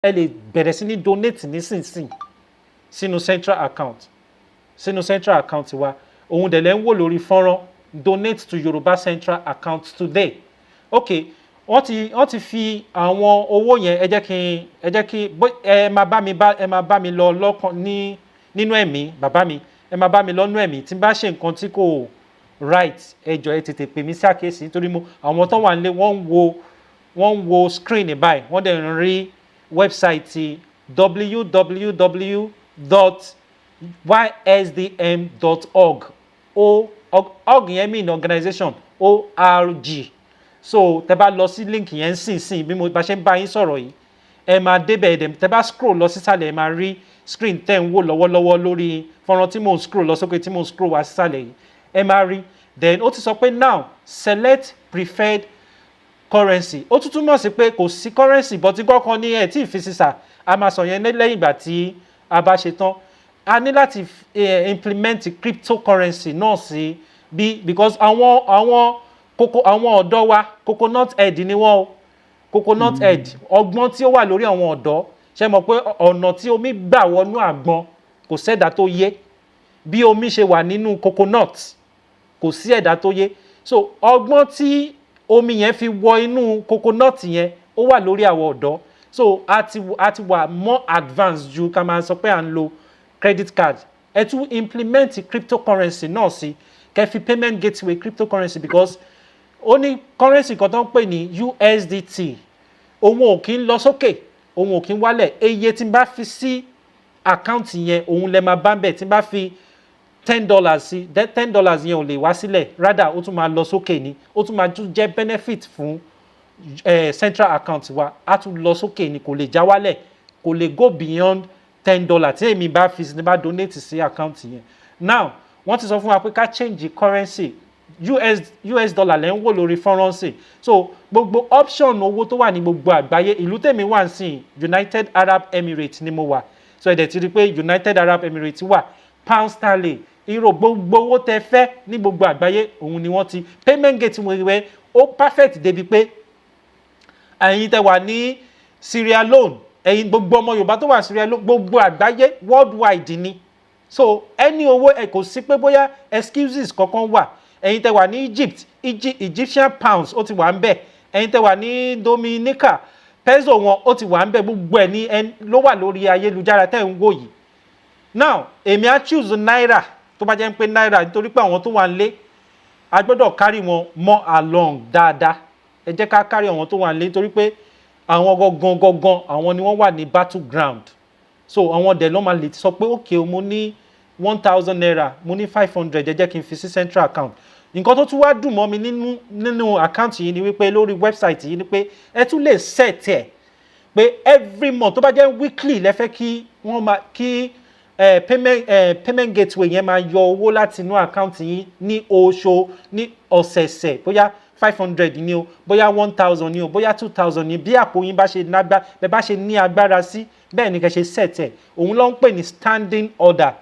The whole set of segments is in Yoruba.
ẹ lè bẹ̀rẹ̀ sí ní donate nísinsìnyí sínú central account wa òun dẹ̀ lẹ́ ń wò lórí fọ́nrán donate to Yoruba central account today. Okay, wọ́n ti fi àwọn owó yẹn ẹ jẹ́ kí ẹ máa bá mi lọ lọ́kàn nínú ẹ̀mí bàbá mi, ẹ máa bá mi lọ́nú ẹ̀mí tí n bá ṣe nǹkan tí kò right ẹ jọ̀ọ́ ẹ tètè pè mí sí àkíyèsí nítorí àwọn tó wà nílé wọ́n ń wo screen báyìí wọ́n dẹ̀ ń rí website www.ysdm.org org yẹn mean organization org. So tẹ́ bá lọ sí link yẹn sìn bí mo bá ṣe ń bá yín sọ̀rọ̀ yìí ẹ máa débẹ̀ ẹ̀dẹ̀ tẹ́ bá scroll lọ sísàlẹ̀ ẹ máa rí screen tẹ́ ń wò lọ́wọ́lọ́wọ́ lórí fọ́nrán tí mò ń scroll lọ sókè tí mò ń scroll wá sísàlẹ̀ yìí ẹ máa rí. Then ó ti sọ pé now select preferred currency. Ó tún túmọ̀ sí pé kò sí currency but kọ́kọ́ ní ẹ̀ tí ì fi sísà a máa sọ yẹn lẹ́yìn ìgbà tí a bá ṣe tán. A ní láti implement cryptocurrency náà sí because àwọn ọ̀dọ́ wa coconut head ni wọ́n o coconut head ọgbọ́n tí ó wà lórí àwọn ọ̀dọ́ ṣe mọ̀ pé ọ̀nà tí omi gbà wọnú àgbọn kò sẹ́dá tó yé bí omi ṣe wà nínú coconut kò sí ẹ̀dá tó yé. So ọgbọ́n tí omi yẹn fi wọ inú coconut yẹn ó wà lórí àwọn ọ̀dọ́. So a ti wà more advanced ju ká máa sọ pé à ń lo credit card. Ẹ tún implement cryptocurrency náà sí kẹ́ fi payment gateway cryptocurrency because ó ní currency kan tó ń pè ní USDT òun ò kí ń lọ sókè òun ò kí ń wálẹ̀ iye tí n bá fi sí àkáǹtì yẹn òun lẹ máa bá ń bẹ̀ tí n bá fi $10 sí $10 yẹn ò lè wá sílẹ̀ rather ó tún máa lọ sókè ni ó tún máa tún jẹ́ benefit fún central account wa á tún lọ sókè ni kò lè já wálẹ̀ kò lè go beyond $10 tí èmi bá fi ní bá donate sí account yẹn. Now wọ́n ti sọ fún wa pé ká change currency US dollar lẹ́ ń wò lórí fọ́nrán sí. So gbogbo option owó tó wà ní gbogbo àgbáyé ìlú tèmi wà sí United Arab Emirates ni mo wà so ẹ̀dẹ̀ ti rí pé United Arab Emirates wà pound sterling euro gbogbo owó tẹ fẹ́ ní gbogbo àgbáyé òun ni wọ́n ti payment gateway wẹ́ ó perfect débi pé ẹ̀yin tẹ wà ní Sierra Leone ẹ̀yin gbogbo ọmọ Yorùbá tó wà Sierra Leone gbogbo àgbáyé worldwide ni. So ẹni owó ẹ kò sí pé bóyá excuses kankan wà ẹ̀yin tẹ wà ní Egyptian pounds ó ti wà ń bẹ̀ ẹ̀yin tẹ wà ní Dominica peso wọn ó ti wà ń bẹ̀ gbogbo ẹ̀ ní ló wà lórí ayélujára tẹ́ ń wò yìí. Now èmi á choose náírà tó bá jẹ́ pé náírà nítorí pé àwọn tó wà ń lé a gbọ́dọ̀ carry wọn more along dáadáa ẹ jẹ́ ká carry àwọn tó wà ń lé nítorí pé àwọn gangan àwọn ni wọ́n wà ní battleground. So àwọn dẹ̀ ló máa lè sọ pé okay mo ní 1,000 naira mo ní 500 ẹ jẹ́ kí n fi sí central account. Nǹkan tó tún wá dùn mọ́ mi nínú account yìí ni wípé lórí website yìí ni pé ẹ tún lè set ẹ̀ pé every month tó bá jẹ́ weekly lẹ́fẹ́ kí wọ́n máa kí payment gateway yẹn máa yọ owó láti inú account yìí ní ọ̀sẹ̀ẹ̀sẹ̀ bóyá 500 ni o bóyá 1,000 ni o bóyá 2,000 ni bí àpò yín bá ṣe ní agbára sí bẹ́ẹ̀ ni kẹ́ ṣe set ẹ̀ òun ló ń pè ní standing order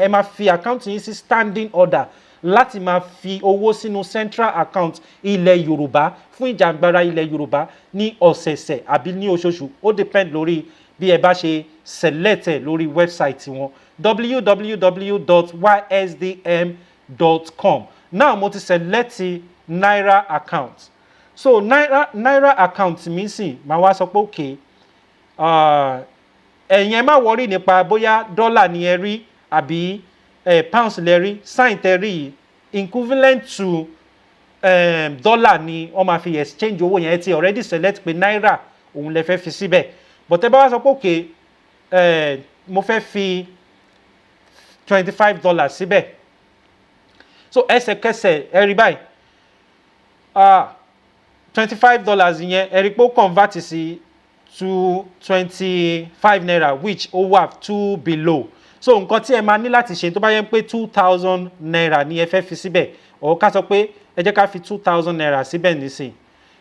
ẹ máa fi account yín sí standing order láti máa fi owó sínú central account ilẹ̀ Yorùbá fún ìjàngbara ilẹ̀ Yorùbá ní ọ̀sẹ̀ẹ̀sẹ̀ àbí ní oṣooṣù ó depend lórí bí ẹ bá ṣe select ẹ̀ lórí website wọn www.ysdm.com. Now mo ti select naira account so naira account mi sì máa wá sọ pé okay ẹ̀yin ẹ má worry nípa bóyá dọ́là ni ẹ rí àbí pounds lẹ rí sign tẹ rí yìí equivalent to dọ́là ni wọ́n máa fi exchange owó yẹn ẹ ti already select pé náírà òun lẹ fẹ́ fi síbẹ̀ but ẹ bá wá sọ pé okay mo fẹ́ fi $25 síbẹ̀ so ẹsẹ̀kẹsẹ̀ ẹ rí báyìí $25 yẹn ẹ rí pé ó convert sí to 25 naira which ó wà too below. So nǹkan tí ẹ máa ní láti ṣe tó bá yẹ pé 2,000 naira ni ẹ fẹ́ fi síbẹ̀ or ká sọ pé ẹ jẹ́ ká fi 2,000 naira síbẹ̀ nísìn.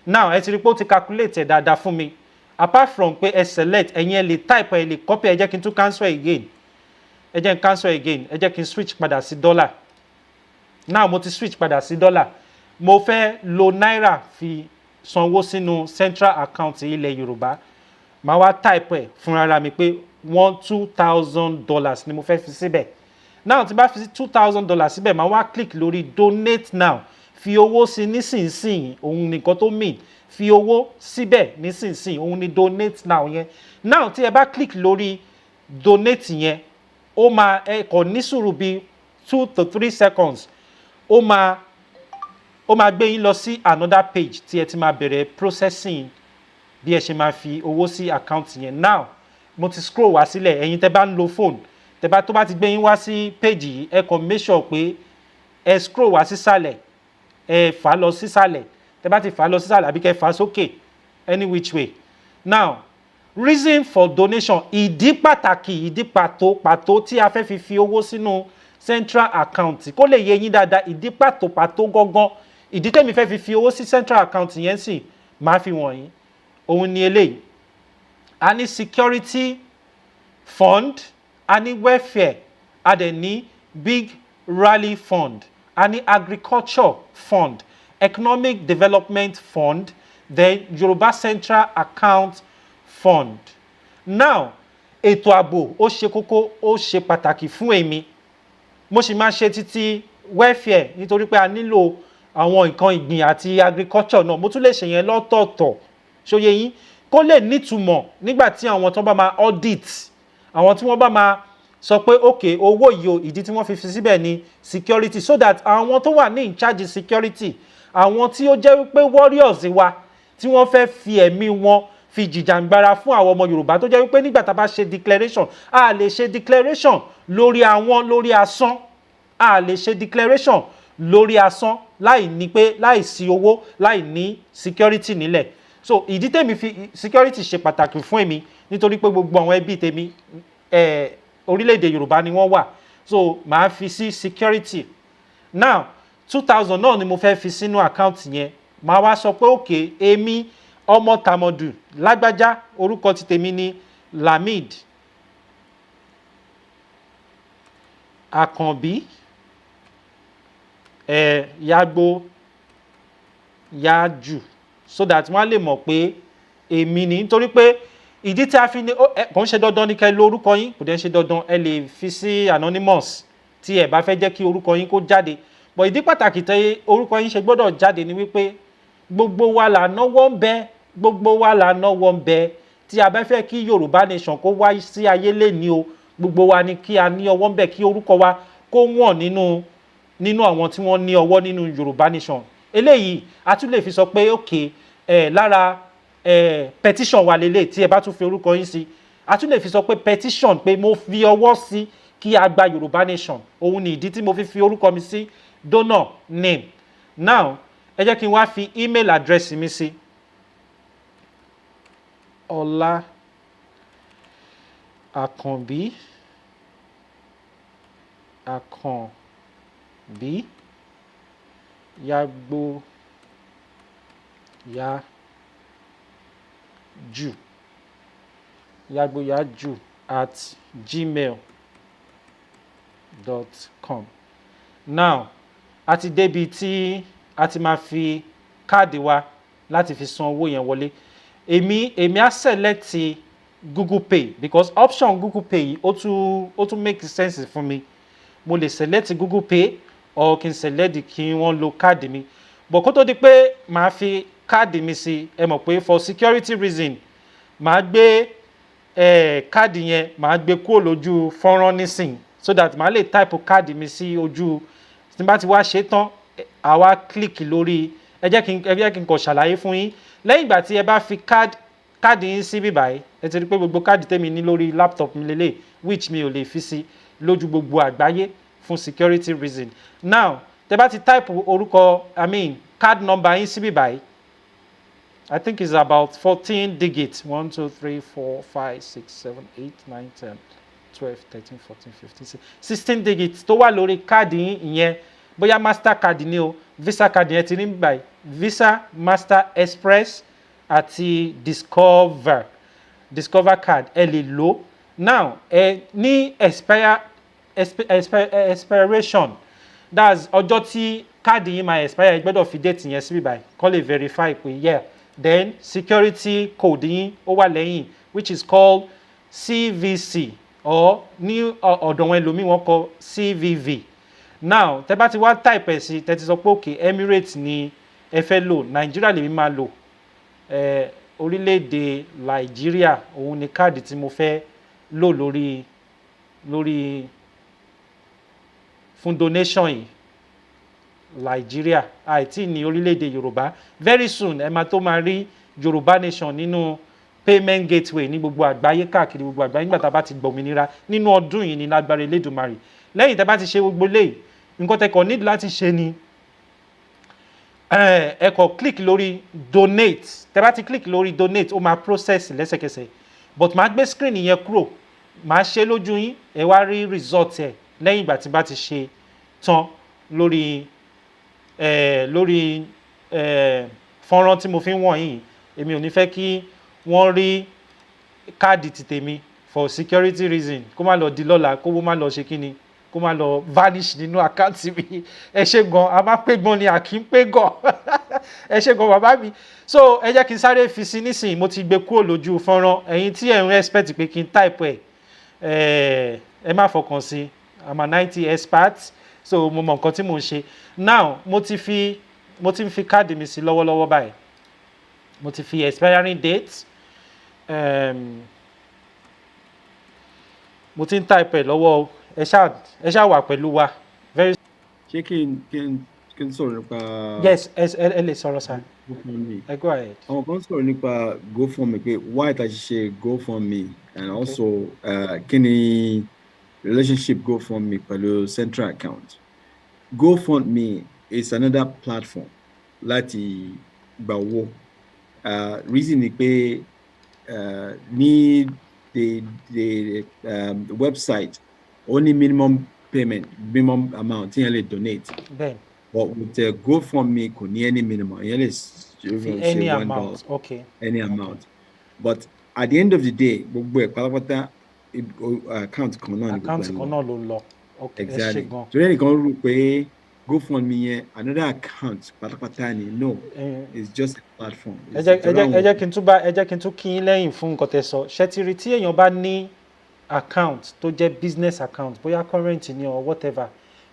Now ẹ ti rí pé ó ti calculate ẹ̀ dáadáa fún mi apart from pé ẹ select ẹ̀yin ẹ lè type ẹ lè copy ẹ jẹ́ kí n tún cancel again ẹ jẹ́ kí n switch padà sí dollar. Now mo ti switch padà sí dollar mo fẹ́ lo náírà fi sanwó sínú central account ilẹ̀ Yorùbá màá wá type ẹ̀ fúnra mi pé $2,000 ni mo fẹ́ fi síbẹ̀. Now tí bá fi $2,000 síbẹ̀, màá wá click lórí donate now, fi owó sí nísinsìnyí, òun nìkan tó mean fi owó síbẹ̀ nísinsìnyí, òun ni donate now yẹn. Now tí ẹ bá click lórí donate yẹn, ó máa ẹ kò ní sùúrù bí 2 to 3 seconds, ó máa gbé yín lọ sí another page tí ẹ ti máa bẹ̀rẹ̀ processing bí ẹ ṣe máa fi owó sí account yẹn. Now mo ti scroll wá sílẹ̀, ẹ̀yin tẹ́ bá ń lo phone, tó bá ti gbé yín wá sí page yìí, ẹ kàn make sure pé ẹ scroll wá sísàlẹ̀, ẹ fà lọ sísàlẹ̀, tẹ́ bá ti fà lọ sísàlẹ̀ àbí kẹ́ fà sókè, any which way. Now reason for donation, ìdí pàtàkì, ìdí pàtó tí a fẹ́ fi owó sínú central account kó lè yé yín dáadáa, ìdí pàtó gangan, ìdí tẹ́mi fẹ́ fi owó sí central account yẹn sì máa fi wọ̀nyí, òun ni eléyìí. A ní security fund, a ní welfare, a dẹ̀ ní big rally fund, a ní agriculture fund, economic development fund, then Yoruba central account fund. Now ètò ààbò ó ṣe kókó, ó ṣe pàtàkì fún èmi. Mo sì máa ṣe títí welfare nítorí pé a nílò àwọn nǹkan ìgbìn àti agriculture náà. Mo tún lè ṣe yẹn lọ́tọ̀ọ̀tọ̀, ṣóyé yín, kó lè nítumọ̀ nígbà tí àwọn tó bá máa audit, àwọn tí wọ́n bá máa sọ pé okay, owó yìí o, ìdí tí wọ́n fi síbẹ̀ ni security, so that àwọn tó wà ní in charge security, àwọn tí ó jẹ́ wípé warriors wa tí wọ́n fẹ́ fi ẹ̀mí wọn fi jìjàǹgbara fún àwọn ọmọ Yorùbá, tó jẹ́ wípé nígbà tá a bá ṣe declaration, a lè ṣe declaration lórí àwọn lórí asán, a lè ṣe declaration lórí asán láì ní pé láì sí owó, láì ní security nílẹ̀. So ìdí tèmi fi security ṣe pàtàkì fún èmi nítorí pé gbogbo àwọn ẹbí tèmi orílẹ̀-èdè Yorùbá ni wọ́n wà, so màá fi sí security. Now 2,000 náà ni mo fẹ́ fi sínú account yẹn, màá wá sọ pé okay, èmi ọmọ Tàmọ̀dù lágbájá, orúkọ ti tèmi ni Lamid Àkànbí Yagbo Yájù, so that wọ́n á lè mọ̀ pé èmi ni, nítorí pé ìdí tí a fi ní kò ń ṣe dandan ní kẹ́ lo orúkọ yín, kò dẹ̀ ṣe dandan, ẹ lè fi sí anonymous tí ẹ bá fẹ́ jẹ́ kí orúkọ yín kó jáde. But ìdí pàtàkì tí orúkọ yín ṣe gbọ́dọ̀ jáde ni wípé gbogbo wa là náwó ń bẹ, gbogbo wa là náwó ń bẹ, tí a bá fẹ́ kí Yorùbá nation kó wá sí ayé lẹ́ni o, gbogbo wa ni kí a ní ọwọ́ ń bẹ, kí orúkọ wa kó wọ̀n nínú àwọn tí wọ́n ní ọwọ́ nínú Yorùbá nation. Eléyìí a tún lè fi sọ pé okay, lára petition wa lélẹ̀ tí ẹ bá tún fi orúkọ yín sí, a tún lè fi sọ pé petition pé mo fi ọwọ́ sí kí a gba Yorùbá nation, òun ni ìdí tí mo fi orúkọ mi sí donor name. Now ẹ jẹ́ kí n wá fi email address mi sí, Ọlá Àkànbí Yagbo Yájù @gmail.com. Now a ti débi tí a ti máa fi káàdì wa láti fi san owó yẹn wọlé. Èmi á select Google Pay, because option Google Pay ó tún make sense fún mi. Mo lè select Google Pay or kí n select kí wọ́n lo káàdì mi. But kó tó di pé màá fi káàdì mi sí, ẹ mọ̀ pé for security reason màá gbé káàdì yẹn, màá gbé kúrò lójú fọ́nrán nísìn, so that màá lè type káàdì mi sí ojú. Tí n bá ti wá ṣe tán, àwa click lórí, ẹ jẹ́ kí n kàn ṣàlàyé fún yín. Lẹ́yìn ìgbà tí ẹ bá fi káàdì yín sí bíbáyìí, ẹ ti rí pé gbogbo káàdì tèmi ní lórí laptop mi lélẹ̀, which mi ò lè fi sí lójú gbogbo àgbáyé fún security reason. Now tẹ́ bá ti type orúkọ, card number yín sí bíbáyìí, I think it's about 14 digits, 1 2 3 4 5 6 7 8 9 10 12 13 14 15 16 digits tó wà lórí káàdì yín ìyẹn, bóyá master card ni o, visa card yẹn ti ní báyìí, visa, master, express àti discover card ẹ lè lò. Now ní expiration, that's ọjọ́ tí káàdì yín máa expire, ẹ gbọ́dọ̀ fi date yẹn sí báyìí kó lè verify pé yeah, then security code yín ó wà lẹ́yìn which is called CVC or ní ọ̀dọ̀ wọn ẹlòmíì wọ́n kọ CVV. Now tẹ́ bá ti wá type ẹ̀ sí tẹ́ ti sọ pé okay Emirates ni ẹ fẹ́ lò, Nàìjíríà lèmi máa lò, orílẹ̀-èdè Nàìjíríà òun ni káàdì tí mo fẹ́ lò lórí fún donation yìí. Nàìjíríà àìtí ní orílẹ̀-èdè Yorùbá, very soon ẹ máa tó máa rí Yorùbá nation nínú payment gateway ní gbogbo àgbáyé, káàkiri gbogbo àgbáyé nígbà tá a bá ti gbòmìnira nínú ọdún yìí ní lágbára Elédùmarè. Lẹ́yìn tẹ́ bá ti ṣe gbogbo léyìí, nǹkan tẹ́ kàn need láti ṣe ni ẹ kàn click lórí donate. Tẹ́ bá ti click lórí donate ó máa process lẹ́sẹ̀kẹsẹ̀, but máa gbé screen yẹn kúrò, máa ṣe lójú yín, ẹ wá rí result ẹ lẹ́yìn ìgbà tí bá ti ṣe tán lórí fọ́nrán tí mo fi ń wọ̀nyí. Èmi ò ní fẹ́ kí wọ́n rí káàdì ti tèmi for security reason, kó má lọ di lọ́la, kó má lọ ṣe kíni, kó má lọ vanish nínú àkáǹtì mi. Ẹ ṣé gan, a máa pé gan ni a kì í pé gan. Ẹ ṣé gan bàbá mi. So ẹ jẹ́ kí n sáré fi sí nísìnyí, mo ti gbé kúrò lójú fọ́nrán. Ẹ̀yin tí ẹ̀ ń expect pé kí n type ẹ má fọkàn sí, I'm a 90 expert, so mo mọ nǹkan tí mò ń ṣe. Now mo ti fi káàdì mi sí lọ́wọ́lọ́wọ́ báyìí. Mo ti fi expiring date, mo ti ń type ẹ̀ lọ́wọ́, ẹ ṣáà wà pẹ̀lú wa. Very. Ṣé kí n sọ̀rọ̀ nípa. Yes, ẹ lè sọ̀rọ̀ sir. GoFundMe. Go ahead. Àwọn kan sọ̀rọ̀ nípa GoFundMe pé why ta ṣe GoFundMe, and also kí ni relationship GoFundMe pẹ̀lú central account. GoFundMe is another platform láti gba owó. Reason ni pé ní the website only minimum amount tí yẹn lè donate. Bẹ́ẹ̀. But with GoFundMe kò ní any minimum, yẹn lè say any amount. Okay. Any amount. But at the end of the day, gbogbo ẹ̀ pátápátá account kan náà ni gbogbo ẹ̀ lọ. Account kan náà ló lọ. Okay. Exactly. So ẹnìkan rò pé GoFundMe yẹn another account pátápátá ni. No, it's just a platform. Ẹ jẹ́ kí n tún kí yín lẹ́yìn fún nǹkan tẹ́ sọ. Ṣé ti rí tí èèyàn bá ní account tó jẹ́ business account, bóyá current ni or whatever,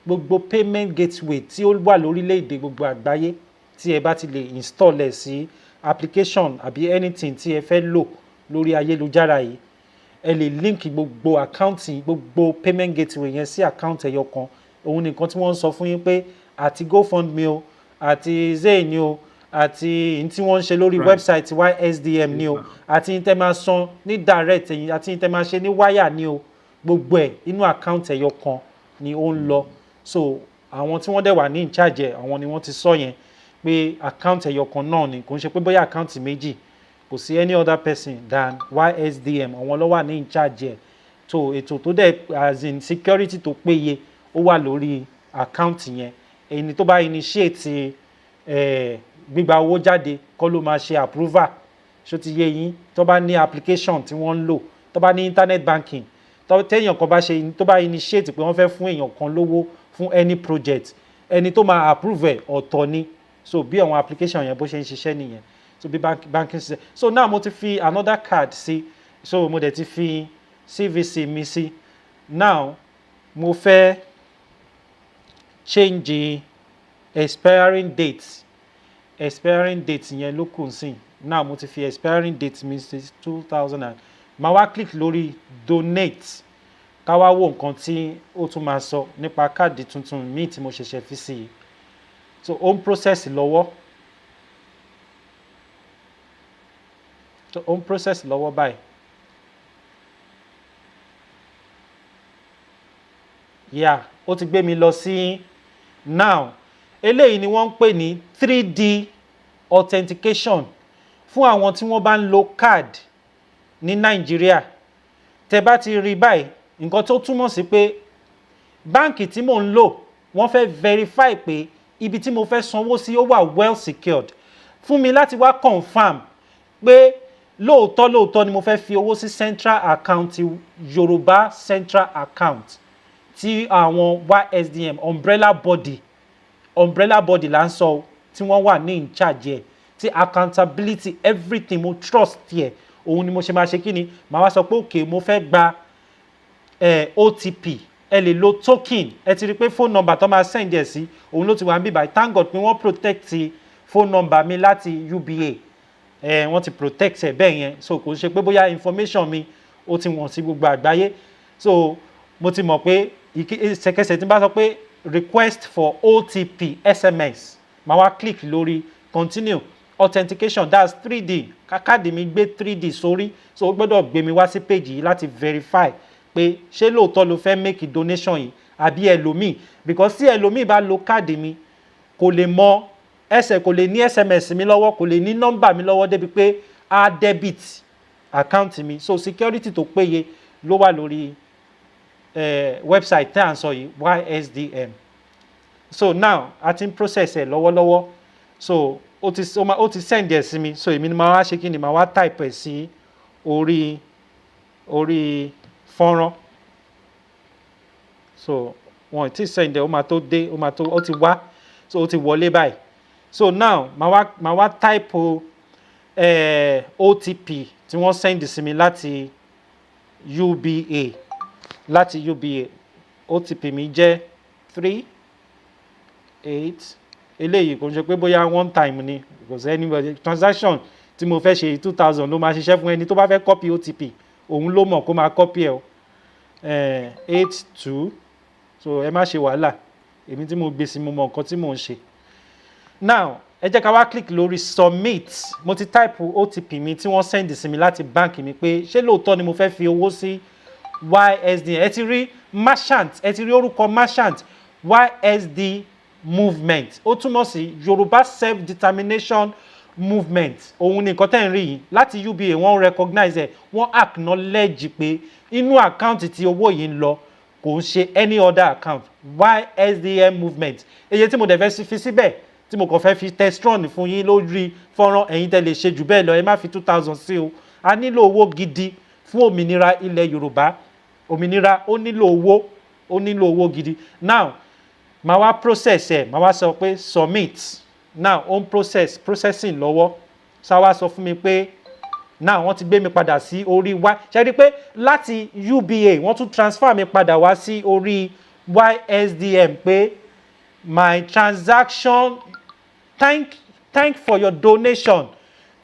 gbogbo payment gateway tí ó wà lórílẹ̀-èdè gbogbo àgbáyé tí ẹ bá ti lè install ẹ̀ sí application àbí anything tí ẹ fẹ́ lò lórí ayélujára yìí, ẹ lè link gbogbo account gbogbo payment gateway yẹn sí account ẹyọ kan. Òun nìkan tí wọ́n ń sọ fún yín pé àti GoFundMe o, àti Zelle ni o, àti tí wọ́n ń ṣe lórí website YSDM ni o, àti tẹ́ máa san ní direct ẹ̀yìn, àti tẹ́ máa ṣe ní wire ni o, gbogbo ẹ̀ inú account ẹyọ kan ni ó ń lọ. So àwọn tí wọ́n dẹ̀ wà ní in charge àwọn ni wọ́n ti sọ yẹn pé account ẹyọ kan náà ni, kò ń ṣe pé bóyá account méjì, kò sí any other person than YSDM, àwọn ló wà ní in charge ẹ̀. So ètò tó dẹ̀ as in security tó péye ó wà lórí account yẹn. Ẹni tó bá initiate gbígba owó jáde kọ́ ló máa ṣe approval. Ṣó ti yé yín? Tó bá ní application tí wọ́n ń lò, tó bá ní internet banking, téèyàn kan bá ṣe, tó bá initiate pé wọ́n fẹ́ fún èèyàn kan lówó fún any project, ẹni tó máa approve ẹ̀ ọ̀tọ̀ ni. So bí àwọn application yẹn bó ṣe ń ṣiṣẹ́ nìyẹn. So bí banking ṣiṣẹ́. So now mo ti fi another card sí, so mo dẹ̀ ti fi CVC mi sí. Now mo fẹ́ change expiring date yẹn ló kù sí. Now mo ti fi expiring date mi sí 2000. Màá wá click lórí donate, ká wá wo nǹkan tí ó tún máa sọ nípa káàdì tuntun míì tí mo ṣẹ̀ṣẹ̀ fi sí. So ó ń process lọ́wọ́ báyìí. Yeah, ó ti gbé mi lọ sí. Now eléyìí ni wọ́n ń pè ní 3D authentication fún àwọn tí wọ́n bá ń lo card ní Nàìjíríà. Tẹ́ bá ti rí báyìí, nǹkan tó túmọ̀ sí pé báǹkì tí mò ń lò wọ́n fẹ́ verify pé ibi tí mo fẹ́ sanwó sí ó wà well secured fún mi láti wá confirm pé lóòótọ́ ni mo fẹ́ fi owó sí central account, Yoruba central account tí àwọn YSDM umbrella body là ń sọ tí wọ́n wà ní in charge ẹ̀, tí accountability everything mo trust yẹ òun ni mo ṣe máa ṣe kí ni màá wá sọ pé òkè mo fẹ́ gba OTP ẹ lè lo token ẹ ti rí pé phone number tó máa send ẹ̀ sí òun ló ti wà ń bí báyìí thank God pé wọ́n protect phone number mi láti UBA wọ́n ti protect ẹ̀ bẹ́ẹ̀ yẹn so kò ṣe pé bóyá information mi ó ti wọ̀n sí gbogbo àgbáyé so mo ti mọ̀ pé ṣẹ̀kẹ̀ṣẹ̀ tí n bá sọ pé request for OTP SMS màá wá click lórí continue authentication that's 3D káàdì mi gbé 3D sórí so ó gbọ́dọ̀ gbé mi wá sí page yìí láti verify pé ṣé lóòótọ́ ló fẹ́ make donation yìí àbí ẹlòmíì because tí ẹlòmíì bá lo káàdì mi kò lè mọ kò lè ní SMS mi lọ́wọ́ kò lè ní nọ́mbà mi lọ́wọ́ débi pé á debit account mi so security tó péye ló wà lórí website tí à ń sọ yìí YSDM so now a ti ń process ẹ̀ lọ́wọ́lọ́wọ́ so ó ti send ẹ̀ sí mi so èmi ni màá wá ṣe kí ni màá wá type ẹ̀ sí orí fọ́nrán so wọn ti send ẹ̀ ó máa tó dé ó ti wá so ó ti wọlé báyìí so now màá wá type OTP tí wọ́n send sí mi láti UBA OTP mi jẹ́ 38 eléyìí kò ń ṣe pé bóyá one time ni because anybody transaction tí mo fẹ́ ṣe 2000 ló máa ṣiṣẹ́ fún ẹni tó bá fẹ́ copy OTP òun ló mọ̀ kó máa copy ẹ̀ o 82 so ẹ má ṣe wàhálà èmi tí mo gbé sí mo mọ nǹkan tí mò ń ṣe now ẹ jẹ́ ká wá click lórí submit mo ti type OTP mi tí wọ́n send sí mi láti báǹkì mi pé ṣé lóòótọ́ ni mo fẹ́ fi owó sí YSD ẹ ti rí merchant ẹ ti rí orúkọ merchant YSD movement ó túmọ̀ sí Yorùbá self-determination movement òun ni nǹkan tẹ́ ń rí yìí láti UBA wọ́n recognize ẹ̀ wọ́n acknowledge pé inú àkáǹtì tí owó yìí ń lọ kò ń ṣe any other account YSDM movement èyí tí mo dẹ̀ fẹ́ fi síbẹ̀ tí mo kàn fẹ́ fi testron fún yín lórí fọ́nrán ẹ̀yin tẹ́ lè ṣe jù bẹ́ẹ̀ lọ ẹ má fi 2000 sí o a nílò owó gidi fún òmìnira ilẹ̀ Yorùbá òmìnira ó nílò owó gidi now màá wá process ẹ̀ màá wá sọ pé submit now on processing lọ́wọ́ ṣá wá sọ fún mi pé now wọ́n ti gbé mi padà sí orí ṣe rí pé láti UBA wọ́n tún transfer mi padà wá sí orí YSDM pé my transaction thank for your donation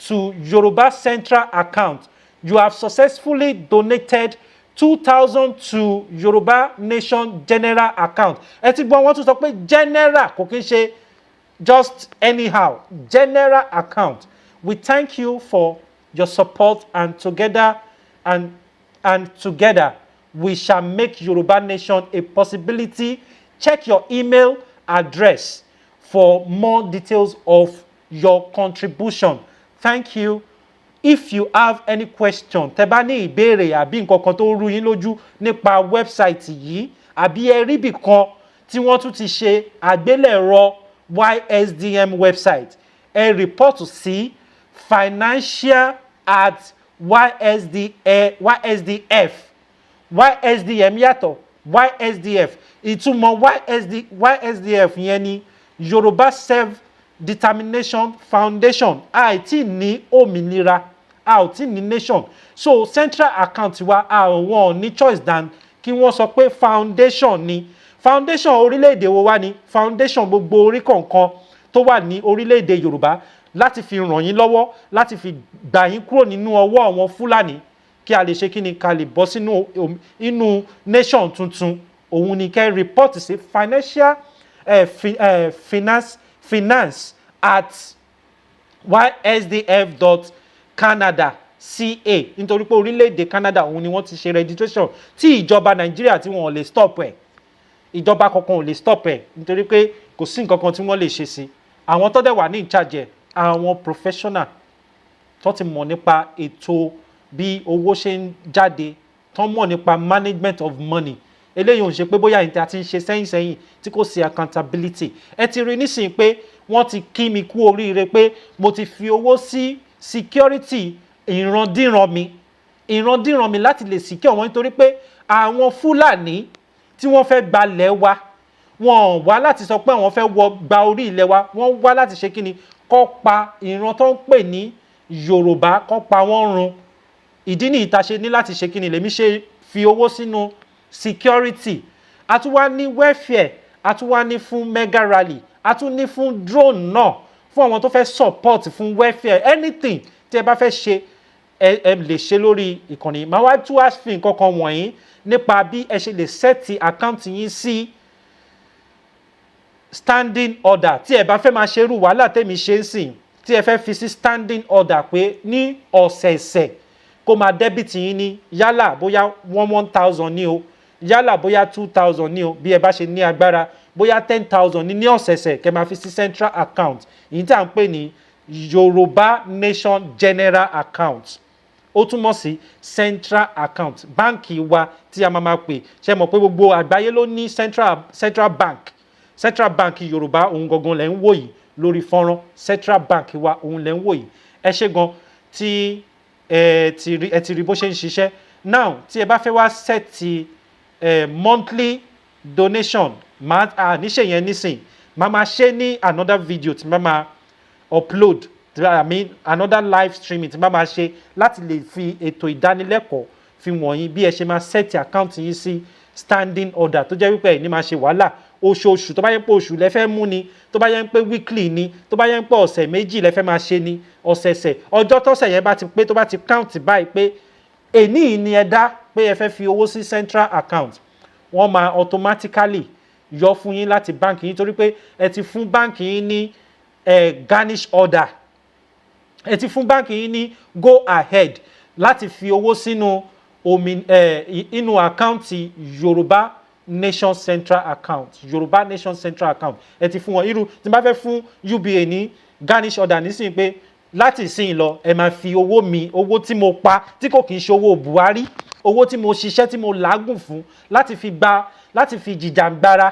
to Yoruba Central account you have successfully donated 2000 to Yoruba Nation General account ẹ ti gbọ́ wọ́n tún sọ pé general kò kí n ṣe just anyhow general account we thank you for your support and together we shall make Yoruba Nation a possibility check your email address for more details of your contribution thank you if you have any question tẹ́ bá ní ìbéèrè àbí nǹkan kan tó rú yín lójú nípa wẹ́bsáìtì yìí àbí ẹ rí ibì kan tí wọ́n tún ti ṣe àgbélẹ̀rọ YSDM website ẹ report sí financial@YSDF yàtọ̀ YSDF ìtumọ̀ YSDF yẹn ni Yorùbá Self-Determination Foundation àìtí ní òmìnira àìtí ní nation so central account wa àwọn ní choice than kí wọ́n sọ pé foundation ni foundation orílẹ̀-èdè wo wá ni foundation gbogbo orí kọ̀ọ̀kan tó wà ní orílẹ̀-èdè Yorùbá láti fi ràn yín lọ́wọ́ láti fi gbà yín kúrò nínú ọwọ́ àwọn Fúlàní kí a lè ṣe kí ni ká lè bọ́ sínú inú nation tuntun òun ni kẹ́ report sí finance@ysdf.canada nítorí pé orílẹ̀-èdè Canada òun ni wọ́n ti ṣe registration tí ìjọba Nàìjíríà tí wọ́n lè stop ẹ̀ ìjọba kankan ò lè stop ẹ̀ nítorí pé kò sí nǹkan kan tí wọ́n lè ṣe sí àwọn tó dẹ̀ wà ní ìcharge àwọn professional tó ti mọ̀ nípa ètò bí owó ṣe ń jáde tó mọ̀ nípa management of money eléyìí ò ń ṣe pé bóyá ìtẹ́ àti ń ṣe sẹ́yìn tí kò sí accountability ẹ ti rí nísìnyí pé wọ́n ti kí mi kú oríire pé mo ti fi owó sí security ìrandíran mi láti lè secure wọn nítorí pé àwọn Fúlàní tí wọ́n fẹ́ gbalẹ̀ wa wọ́n wá láti sọ pé àwọn fẹ́ gba orí ilẹ̀ wa wọ́n wá láti ṣe kíni kó pa ìran tó ń pè ní Yorùbá kó pa wọ́n run ìdí ní ìta ṣe ní láti ṣe kíni lèmi ṣe fi owó sínú security, a tún wá ní welfare, a tún wá ní fún mega rally, a tún ní fún drone náà fún àwọn tó fẹ́ support fún welfare, anything tí ẹ bá fẹ́ ṣe ẹ lè ṣe lórí ìkànnì. Màá wá tún wá fi nǹkan kan wọ̀nyí nípa bí ẹ ṣe lè sẹ́ẹ̀tì àkáǹtì yín sí standing order tí ẹ bá fẹ́ máa ṣerú wàhálà tèmi ṣe ń sìn, tí ẹ fẹ́ fi sí standing order pé ní ọ̀sẹ̀ẹ̀sẹ̀ kó máa dẹ́bìtì yín ní yálà bóyá 1,000 ní o, yálà bóyá 2,000 ní o, bí ẹ bá ṣe ní agbára, bóyá 10,000 ní ọ̀sẹ̀ẹ̀sẹ̀ kẹ́ máa fi sí central account, èyí tí à ń pè ní Yoruba Nation General Account. Ó túmọ̀ sí central account, báǹkì wa tí a máa pè, ṣe mọ̀ pé gbogbo àgbáyé ló ní central bank Yorùbá, òun gangan lẹ́ ń wò yìí lórí fọ́nrán, central bank wa òun lẹ́ ń wò yìí. Ẹ ṣé gan tí ẹ ti rí bó ṣe ń ṣiṣẹ́. Now tí ẹ bá fẹ́ wá set monthly donation, níṣe yẹn nísìn, máa ṣe ní another video tí máa upload, I mean another live streaming tí máa ṣe láti lè fi ètò ìdánilẹ́kọ̀ọ́ fi wọ̀nyí bí ẹ ṣe máa set account yín sí standing order, tó jẹ́ wípé ẹ ní máa ṣe wàhálà oṣooṣù, tó bá yẹ pé oṣù lẹ fẹ́ mú ni, tó bá yẹ pé weekly ni, tó bá yẹ pé ọ̀sẹ̀ méjì lẹ fẹ́ máa ṣe ni, ọ̀sẹ̀ẹ̀sẹ̀, ọjọ́ tọ́sẹ̀ yẹn bá ti pé, tó bá ti count báyìí pé èní ni ẹ dá pé ẹ fẹ́ fi owó sí central account, wọ́n máa automatically yọ fún yín láti báǹkì yín, torí pé ẹ ti fún báǹkì yín ní garnish order, ẹ ti fún báǹkì yín ní go ahead láti fi owó sínú inú àkáǹtì Yorùbá Nation Central Account, Yoruba Nation Central Account. Ẹ ti fún wọn irú tí n bá fẹ́ fún UBA ní garnish order nísìnyí pé láti ìsìn lọ ẹ máa fi owó mi, owó tí mo pa tí kò kì í ṣe owó Buhari, owó tí mo ṣiṣẹ́ tí mo làágùn fún láti fi jìjàǹgbara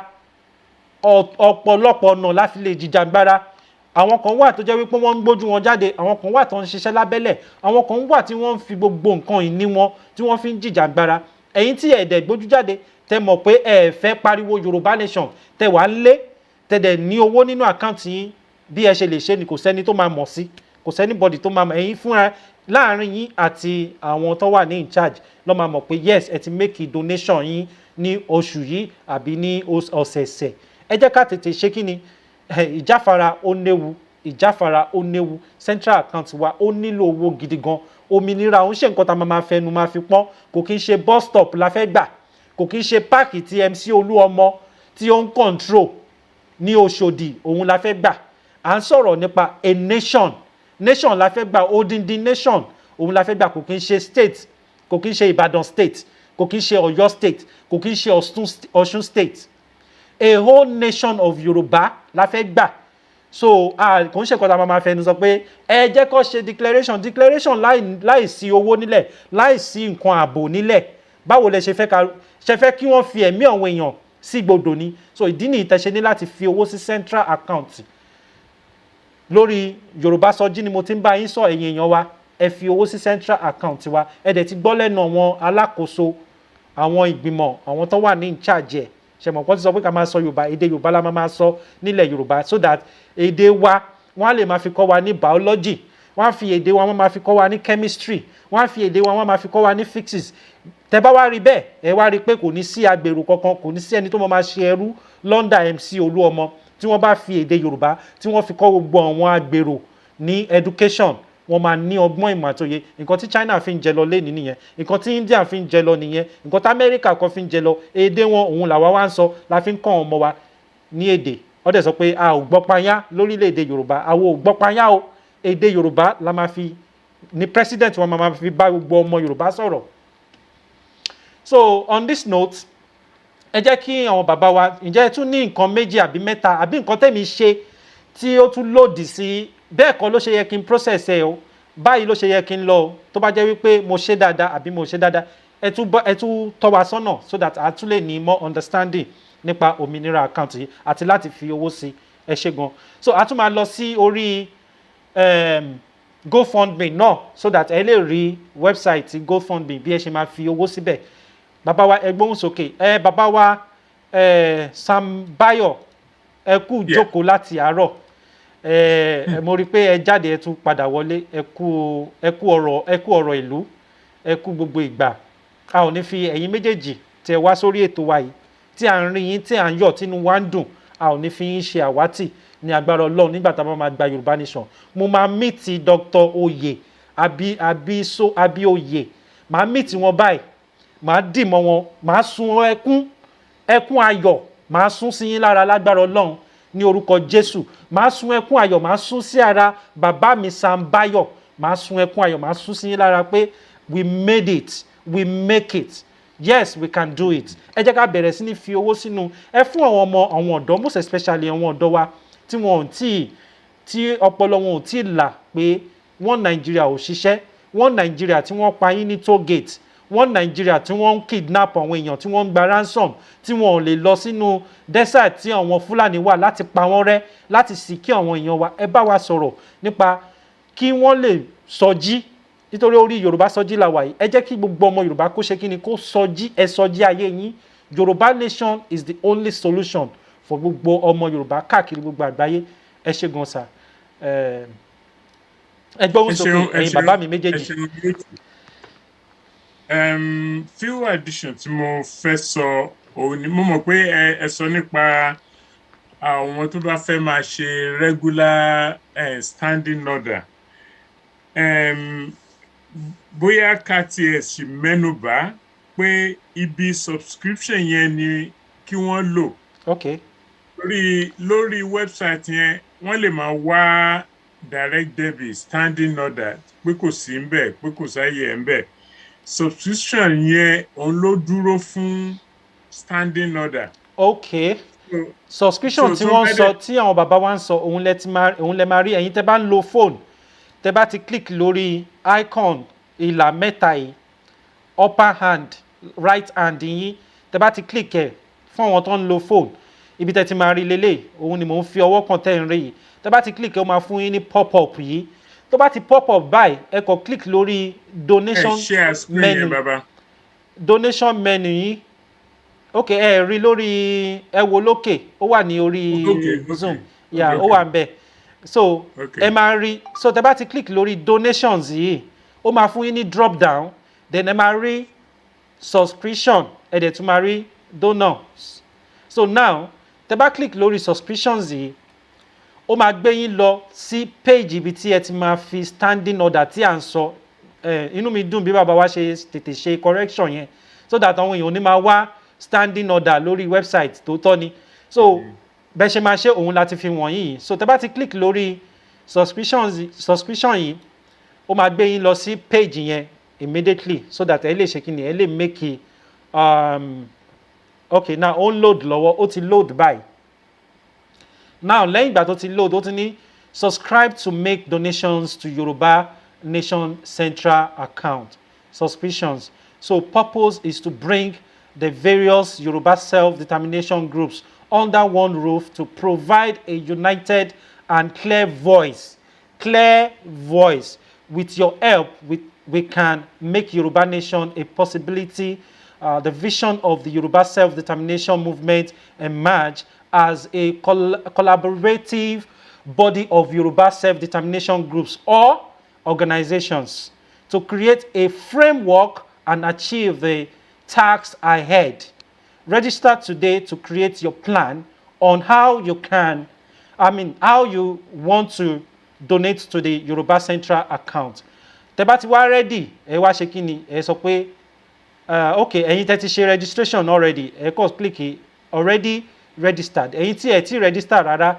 ọ̀pọ̀lọpọ̀ ọ̀nà láti lè jìjàǹgbara. Àwọn kan wà tó jẹ́ wípé wọ́n ń gbójú wọn jáde, àwọn kan wà tó ń ṣiṣẹ́ lábẹ́lẹ̀, àwọn kan wà tí wọ́n ń fi gbogbo nǹkan ìní wọn tí wọ́n fi ń jìjàǹgbara. Ẹ̀yin tí ẹ̀dẹ̀ gbójú jáde tẹ mọ̀ pé ẹ fẹ́ pariwo Yorùbá Nation, tẹ wà lé, tẹ dẹ̀ ní owó nínú àkáǹtì yín, bí ẹ ṣe lè ṣe ni kò sẹ́ni tó máa mọ̀ sí, kò sẹ́ni bọ́dì tó máa mọ̀, ẹ̀yin fúnra láàrin yín àti àwọn tó wà ní in charge ló máa mọ̀ pé yes ẹ ti make donation yín ní oṣù yìí àbí ní ọ̀sẹ̀ẹ̀sẹ̀. Ẹ jẹ́ ká tètè ṣe kí ni, ìjáfara ó léwu, ìjáfara ó léwu, central account wa ó nílò owó gidi gan. Òmìnira òun ṣe nǹkan tá máa fẹnu máa fi pọ́n, kò kí ń ṣe bus stop la fẹ́ gbà, kò kí ń ṣe páàkì tí MC Olúọmọ tí ó ń control ní Òṣòdì òun la fẹ́ gbà. À ń sọ̀rọ̀ nípa a nation la fẹ́ gbà, odindi nation òun la fẹ́ gbà, kò kí ń ṣe state, kò kí ń ṣe Ìbàdàn state, kò kí ń ṣe Ọ̀yọ́ state, kò kí ń ṣe Ọ̀ṣun state, a whole nation of Yorùbá la fẹ́ gbà. So kò ń ṣe nǹkan tá a máa fẹnu sọ pé ẹ jẹ́ kó ṣe declaration láì sí owó nílẹ̀, láì sí nǹkan ààbò nílẹ̀, báwo lẹ ṣe fẹ́ kí wọ́n fi ẹ̀mí àwọn èèyàn sí gbọdọ̀ ni. So ìdí nìyí tẹ́ ṣe ní láti fi owó sí central account. Lórí Yorùbá Sọjí ni mo ti ń bá yín sọ, ẹ̀yin èèyàn wa, ẹ fi owó sí central account wa. Ẹ dẹ̀ ti gbọ́ lẹ́nu àwọn alákòóso, àwọn ìgbìmọ̀, àwọn tó wà ní in charge ẹ̀, ṣe mọ̀ pé wọ́n ti sọ pé ká máa sọ Yorùbá, èdè Yorùbá la máa sọ nílẹ̀ Yorùbá, so that èdè wa wọ́n á lè máa fi kọ́ wa ní biology, wọ́n á fi èdè wa wọ́n máa fi kọ́ wa ní chemistry, wọ́n á fi èdè wa wọ́n máa fi kọ́ wa ní physics. Tẹ́ bá wá rí bẹ́ẹ̀, ẹ wá rí pé kò ní sí agbèrò kankan, kò ní sí ẹni tó máa ṣe ẹrú lọ́ndà MC Olúọmọ tí wọ́n bá fi èdè Yorùbá tí wọ́n fi kọ́ gbogbo àwọn agbèrò ní education. Wọ́n máa ní ọgbọ́n ìmọ̀ àtòye. Nǹkan tí China fi ń jẹ lọ lénìí nìyẹn, nǹkan tí India fi ń jẹ lọ nìyẹn, nǹkan tí America kan fi ń jẹ lọ, èdè wọn òun làwa wá ń sọ, la fi ń kọ́ ọmọ wa ní èdè. Wọ́n dẹ̀ sọ pé a ò gbọ́ payá lórílẹ̀‐èdè Yorùbá, àwọn ò gbọ́ payá o, èdè Yorùbá la máa fi ní president wọn máa fi bá gbogbo ọmọ Yorùbá sọ̀rọ̀. So on this note, ẹ jẹ́ kí àwọn bàbá wa, ǹjẹ́ ẹ tún ní nǹkan méjì àbí mẹ́ta àbí nǹkan tẹ́mi ṣe tí ó tún lòdì sí, bẹ́ẹ̀ kọ́ ló ṣe yẹ kí n process ẹ o, báyìí ló ṣe yẹ kí n lọ o, tó bá jẹ́ wípé mo ṣe dáadáa àbí mo ṣe dáadáa, ẹ tún tọ́ wa sọ́nà so that a tún lè ní more understanding nípa òmìnira account yìí àti láti fi owó sí. Ẹ ṣé gan. So a tún máa lọ sí orí GoFundMe náà so that ẹ lè rí website GoFundMe bí ẹ ṣe máa fi owó síbẹ̀. Bàbá wa ẹ gbóhùn sókè, bàbá wa Sam Bayo, ẹ kú jókòó láti àárọ̀, mo rí pé ẹ jáde ẹ tún padà wọlé, ẹ kú ọ̀rọ̀ ìlú, ẹ kú gbogbo ìgbà. A ò ní fi ẹ̀yin méjèèjì tẹ́ wá sórí ètò wa yìí tí à ń rí yín tí à ń yọ̀ tínú wa ń dùn, a ò ní fi yín ṣe àwátì ní agbára Ọlọ́run nígbà tá a bá máa gba Yorùbá Nation. Mo máa meet Dr. Oyè Abíoyè, màá meet wọn báyìí, màá dì mọ́ wọn, màá sun ẹkún ayọ̀, màá sun sí yín lára lágbára Ọlọ́run ní orúkọ Jésù. Màá sun ẹkún ayọ̀, màá sun sí ara bàbá mi Sam Báyọ̀, màá sun ẹkún ayọ̀, màá sun sí yín lára pé we made it, we make it, yes we can do it. Ẹ jẹ́ ká bẹ̀rẹ̀ sí ní fi owó sínú, ẹ fún àwọn ọ̀dọ́, most especially àwọn ọ̀dọ́ wa tí wọn ò tí ọpọlọ wọn ò tí là pé wọ́n Nàìjíríà ò ṣiṣẹ́, wọ́n Nàìjíríà tí wọ́n pa yín ní toll gate, wọ́n Nàìjíríà tí wọ́n ń kidnap àwọn èèyàn, tí wọ́n ń gba ransom, tí wọ́n ò lè lọ sínú desert tí àwọn Fúlàní wà láti pa wọ́n rẹ́, láti sì kí àwọn èèyàn wa. Ẹ bá wa sọ̀rọ̀ nípa kí wọ́n lè sọjí, nítorí orí Yorùbá sọjí la wà yìí. Ẹ jẹ́ kí gbogbo ọmọ Yorùbá kó ṣe kí ni, kó sọjí, ẹ sọjí ayé yín. Yorùbá Nation is the only solution for gbogbo ọmọ Yorùbá káàkiri gbogbo àgbáyé. Ẹ ṣé gan sà. Ẹ gbóhùn sókè ẹ̀yin bàbá mi méjèèjì. Few addition tí mo fẹ́ sọ òun ni mo mọ̀ pé ẹ sọ nípa àwọn tó bá fẹ́ máa ṣe regular standing order. Bóyá ká tiẹ̀ sì mẹ́nubà pé ibi subscription yẹn ni kí wọ́n lò. Okay. Lórí website yẹn wọ́n lè máa wá direct debit standing order pé kò sí ń bẹ̀, pé kò sáyé ń bẹ̀. Subscription yẹn òun ló dúró fún standing order. Okay. Subscription tí wọ́n sọ, tí àwọn bàbá wa ń sọ, òun lẹ máa rí ẹ̀yin tẹ́ bá ń lo phone, tẹ́ bá ti click lórí icon ìlà mẹ́ta yìí, upper hand, right hand yín, tẹ́ bá ti click ẹ̀ fún àwọn tó ń lo phone, ibi tẹ́ ti máa rí lélẹ̀, òun ni mò ń fi ọwọ́ kan tẹ́ ń rí yìí. Tẹ́ bá ti click ẹ̀, ó máa fún yín ní pop-up yìí. Tó bá ti pop-up báyìí, ẹ kàn click lórí donation menu. Donation menu yìí. Okay, ẹ rí lórí, ẹ wo lókè, ó wà ní orí Zoom. Yeah, ó wà ń bẹ̀. So ẹ máa rí, so tẹ́ bá ti click lórí donations yìí, ó máa fún yín ní drop down, then ẹ máa rí subscription, ẹ dẹ̀ tún máa rí donors. So now tẹ́ bá click lórí subscriptions yìí, ó máa gbé yín lọ sí page ibi tí ẹ ti máa fi standing order tí à ń sọ. Inú mi dùn bí bàbá wa ṣe tètè ṣe correction yẹn, so that àwọn èèyàn ò ní máa wá standing order lórí website tó tọ́ ni. So bẹ́ẹ̀ ṣe máa ṣe òun láti fi wọ̀nyí. So tẹ́ bá ti click lórí subscription yìí, ó máa gbé yín lọ sí page yẹn immediately, so that ẹ lè ṣe kí ni, ẹ lè make okay, now ó ń load lọ́wọ́, ó ti load báyìí. Now lẹ́yìn ìgbà tó ti load, ó ti ní subscribe to make donations to Yoruba Nation Central account. Subscriptions. So purpose is to bring the various Yoruba self-determination groups under one roof to provide a united and clear voice. Clear voice. With your help, we can make Yoruba Nation a possibility. The vision of the Yoruba self-determination movement emerge as a collaborative body of Yoruba self-determination groups or organizations to create a framework and achieve the tasks ahead. Register today to create your plan on how you want to donate to the Yoruba Central account. Tẹ́ bá ti wá ready, ẹ wá ṣe kíni, ẹ sọ pé okay, ẹ̀yin tẹ́ ti ṣe registration already, ẹ kàn click already registered. Ẹ̀yin tí ẹ ti register rárá,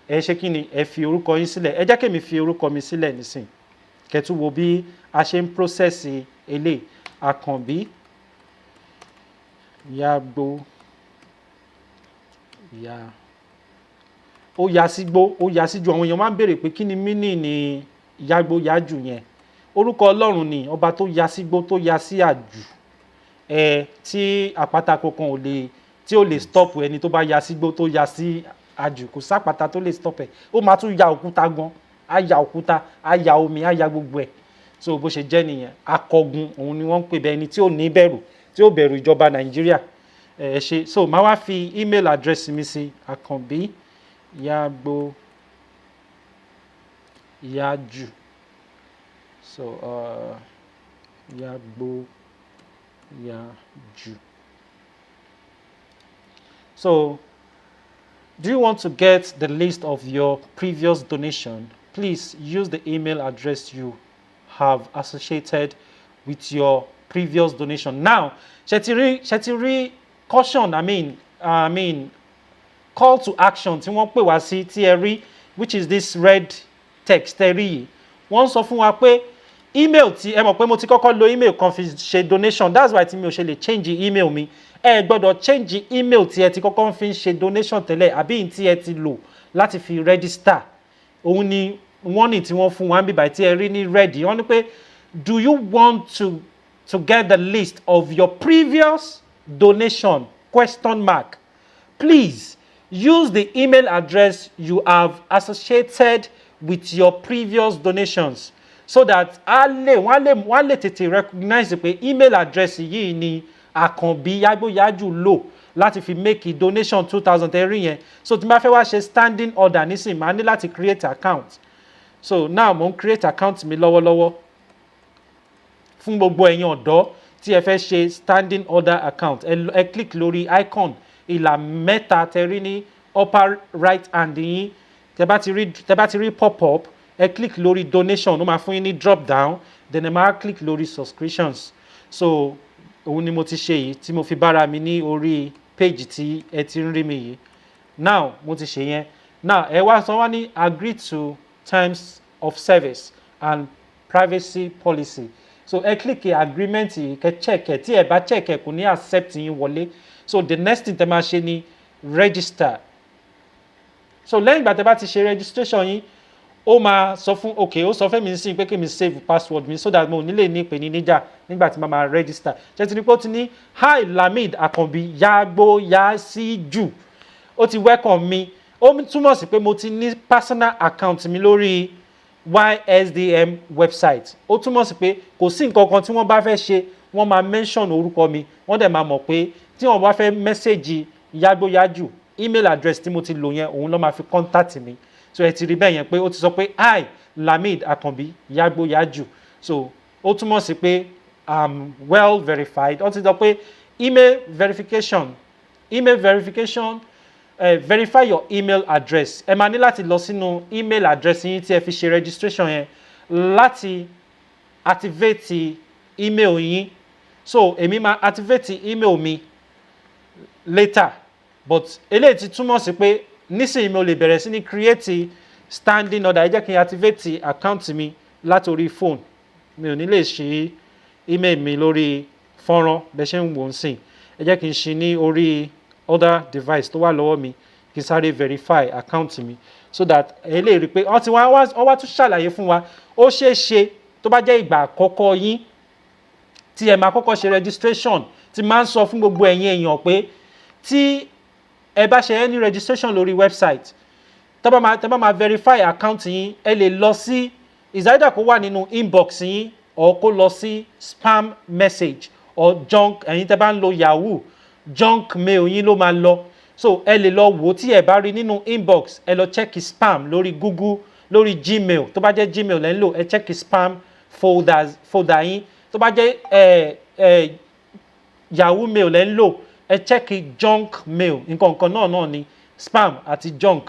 ẹ ṣe kíni, ẹ fi orúkọ yín sílẹ̀. Ẹ jẹ́ kí mi fi orúkọ mi sílẹ̀ nísìn. Kẹ́ tún wo bí a ṣe ń process eléyìí. Àkànbí Yagbo ya ó ya sígbó, ó ya síjú. Àwọn èèyàn máa ń béèrè pé kí ni meaning ní Yagbo Yájù yẹn. Orúkọ Ọlọ́run ni, ọba tó ya sígbó, tó ya sí àjù. Tí àpáta kankan ò lè, tí ò lè stop ẹni tó bá ya sígbó, tó ya sí àjù. Kò sápáta tó lè stop ẹ̀. Ó máa tún ya òkúta gan. Á ya òkúta, á ya omi, á ya gbogbo ẹ̀. So bó ṣe jẹ́ nìyẹn. Akọgun, òun ni wọ́n ń pè bẹ́ẹ̀, ẹni tí ò ní bẹ̀rù, tí ò bẹ̀rù ìjọba Nàìjíríà. Ṣe so máa wá fi email address mi sí Àkànbí Yagbo Yájù. So Yagbo Yaju. So, do you want to get the list of your previous donation? Please use the email address you have associated with your previous donation. Now, Shetiri caution, I mean, call to action tí wọ́n pè wá sí tí ẹ rí, which is this red text ẹ rí yìí. Wọ́n sọ fún wa pé email tí ẹ mọ̀ pé mo ti kọ́kọ́ lo email kan fi ṣe donation, that's why tí mi ò ṣe lè change email mi. Ẹ gbọ́dọ̀ change email tí ẹ ti kọ́kọ́ fi ṣe donation tẹ́lẹ̀ àbí tí ẹ ti lò láti fi register. Òun ni warning tí wọ́n fún wa níbi báyìí tí ẹ rí ní red. Wọ́n ní pé do you want to get the list of your previous donation? Question mark. Please use the email address you have associated with your previous donations so that wọ́n lè tètè recognize pé email address yìí ni Àkànbí Yágbóyájù lò láti fi make donation 2000 ẹ̀rí yẹn. So tí n bá fẹ́ wá ṣe standing order nísìnyí màá ní láti create account. So now mo ń create account mi lọ́wọ́lọ́wọ́ fún gbogbo ẹ̀yin ọ̀dọ́ tí ẹ fẹ́ ṣe standing order account. Ẹ click lórí icon ìlà mẹ́ta tẹ́rí ní upper right hand yín. Tẹ́ bá ti rí pop up ẹ click lórí donation ó máa fún yín ní drop down, then ẹ máa click lórí subscriptions. So òun ni mo ti ṣe yìí tí mo fi bára mi ní orí page tí ẹ ti ń rí mi yìí. Now mo ti ṣe yẹn. Now ẹ wá sọ wá ní agree to terms of service and privacy policy. So ẹ click agreement yìí kẹ́ check ẹ tí ẹ bá check ẹ kò ní accept yín wọlé. So the next thing tẹ́ máa ṣe ni register. So lẹ́yìn ìgbà tẹ́ bá ti ṣe registration yín ó máa sọ fún ó sọ fún mi sí pé kí mi save password mi so that mo nílé ní ìpè ní níjà nígbà tí màá register. Ṣé ti ní pé ó ti ní hi Lamid Àkànbí Yágbóyájù ó ti welcome mi. Ó túmọ̀ sí pé mo ti ní personal account mi lórí YSDM website. Ó túmọ̀ sí pé kò sí nǹkan kan tí wọ́n bá fẹ́ ṣe wọ́n máa mention orúkọ mi wọ́n dẹ̀ máa mọ̀ pé tí wọ́n bá fẹ́ message Yágbóyájù email address tí mo ti lò yẹn òun ló máa fi contact mi. So ẹ ti rí bẹ́ẹ̀ yẹn pé ó ti sọ pé hi Lamid Àkànbí Yágbóyájù. So ó túmọ̀ sí pé I'm well verified. Ó ti sọ pé email verification verify your email address. Ẹ máa ní láti lọ sínú email address yín tí ẹ fi ṣe registration yẹn láti activate email yín. So èmi máa activate email mi later, but eléyìí ti túmọ̀ sí pé nísìnyí mo lè bẹ̀rẹ̀ sí ní create standing order. Ẹ jẹ́ kí n activate account mi látòrí phone. Mi ò ní lè ṣí email mi lórí fọ́nrán bẹ́ẹ̀ ṣe ń wò ó sìn. Ẹ jẹ́ kí n ṣí ní orí other device tó wà lọ́wọ́ mi kí n sáré verify account mi so that ẹ lè rí i pé wọ́n wá tún ṣàlàyé fún wa. Ó ṣeé ṣe tó bá jẹ́ ìgbà àkọ́kọ́ yín tí ẹ máa kọ́kọ́ ṣe registration tí máa ń sọ fún gbogbo ẹ̀yin èèyàn pé tí ẹ bá ṣe any registration lórí website tẹ́ bá máa verify account yín ẹ lè lọ sí is either kó wà nínú inbox yín or kó lọ sí spam message or junk. Ẹ̀yin tẹ́ bá ń lo Yahoo junk mail yín ló máa lọ. So ẹ lè lọ wò tí ẹ bá rí nínú inbox ẹ lọ check spam lórí Google lórí Gmail tó bá jẹ́ Gmail lẹ́ ń lò ẹ check spam folder yín. Tó bá jẹ́ Yahoo mail lẹ́ ń lò ẹ check junk mail. Nǹkan náà ni spam àti junk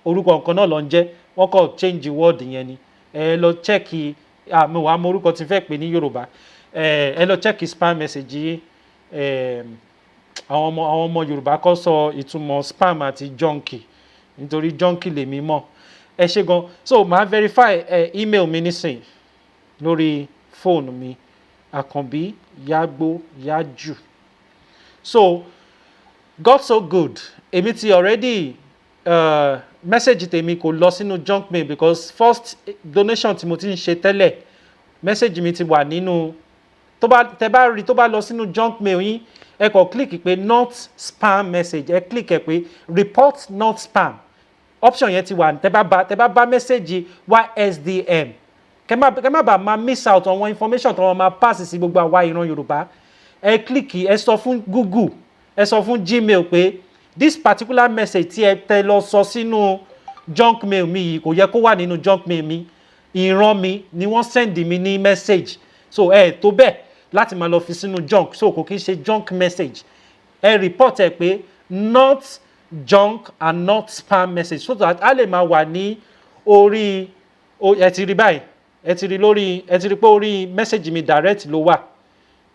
orúkọ nǹkan náà ló ń jẹ́ wọ́n kọ́ change word yẹn ni. Ẹ lọ check àmì wàá mọ orúkọ tí fẹ́ pè ní Yorùbá. Ẹ lọ check spam message yìí. Àwọn ọmọ Yorùbá kọ́ sọ ìtumọ̀ spam àti junky nítorí junky lèmi mọ̀. Ẹ ṣé gan. So màá verify email mi nísìn lórí phone mi Àkànbí Yágbóyájù. So God so good èmi ti already message tèmi kò lọ sínú junk mail because first donation tí mo ti ń ṣe tẹ́lẹ̀ message mi ti wà nínú tẹ́ bá rí tó bá lọ sínú junk mail yín ẹ kàn click pé not spam message ẹ click ẹ pé report not spam option yẹn ti wà. Tẹ́ bá bá message YSDM kẹ́ má bàa máa miss out àwọn information tó wọn máa pass sí gbogbo àwa ìran Yorùbá. Ẹ click ẹ sọ fún Google ẹ sọ fún Gmail pé this particular message tí ẹ tẹ lọ sọ sínú junk mail mi yìí kò yẹ kó wà nínú junk mail mi. Ìran mi ni wọ́n send mi ní message. So tó bẹ́ẹ̀ láti máa lọ fi sínú junk, so kò kí ń ṣe junk message. Ẹ report ẹ pé not junk and not spam message, so that a lè máa wà ní orí ẹ ti rí báyìí, ẹ ti rí pé orí message mi direct ló wà,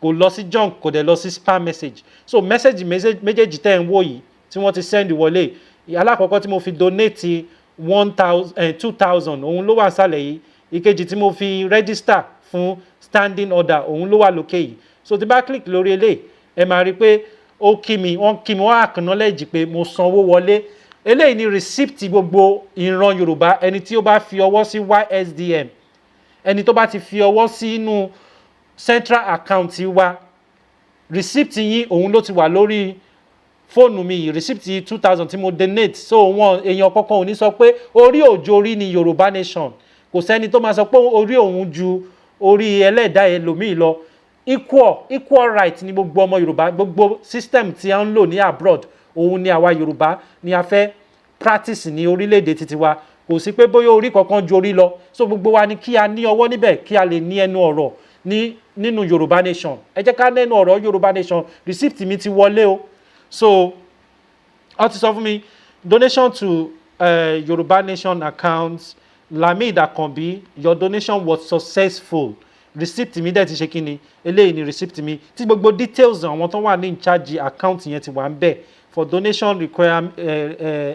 kò lọ sí junk kò dẹ̀ lọ sí spam message. So message méjèèjì tẹ́ ń wò yìí tí wọ́n ti send wọlé, alákọ̀ọ́kọ́ tí mo fi donate 2,000 òun ló wà nísàlẹ̀ yìí, ìkejì tí mo fi register fún standing order òun ló wà lókè yìí. So tí bá click lórí eléyìí ẹ máa rí pé wọ́n acknowledge pé mo sanwó wọlé. Eléyìí ni receipt gbogbo ìran Yorùbá, ẹni tí ó bá fi ọwọ́ sí YSDM, ẹni tó bá ti fi ọwọ́ sínú central account wa, receipt yín òun ló ti wà lórí fóònù mi yìí, receipt 2,000 tí mo donate. So wọn èèyàn kankan ò ní sọ pé orí òjòrí ni Yorùbá nation, kò sẹ́ni tó máa sọ pé orí òun ju orí ẹlẹ́dàá ẹlòmíì lọ. Equal right ni gbogbo ọmọ Yorùbá, gbogbo system tí a ń lò ní abroad òun ni àwa Yorùbá ni a fẹ́ practice ní orílẹ̀-èdè títí wa, kò sí pé bóyá orí kankan ju orí lọ. So gbogbo wa ni kí a ní ọwọ́ níbẹ̀, kí a lè ní ẹnu ọ̀rọ̀ nínú Yorùbá nation. Ẹ jẹ́ ká nẹ́nu ọ̀rọ̀ Yorùbá nation. Receipt mi ti wọlé o. So ó ti sọ fún mi donation to Yoruba nation account Lamid Akanbi, your donation was successful. Receipt mi dẹ̀ ti ṣe kí ni, eléyìí ni receipt mi tí gbogbo details àwọn tó wà ní in charge account yẹn ti wà ń bẹ̀. For donation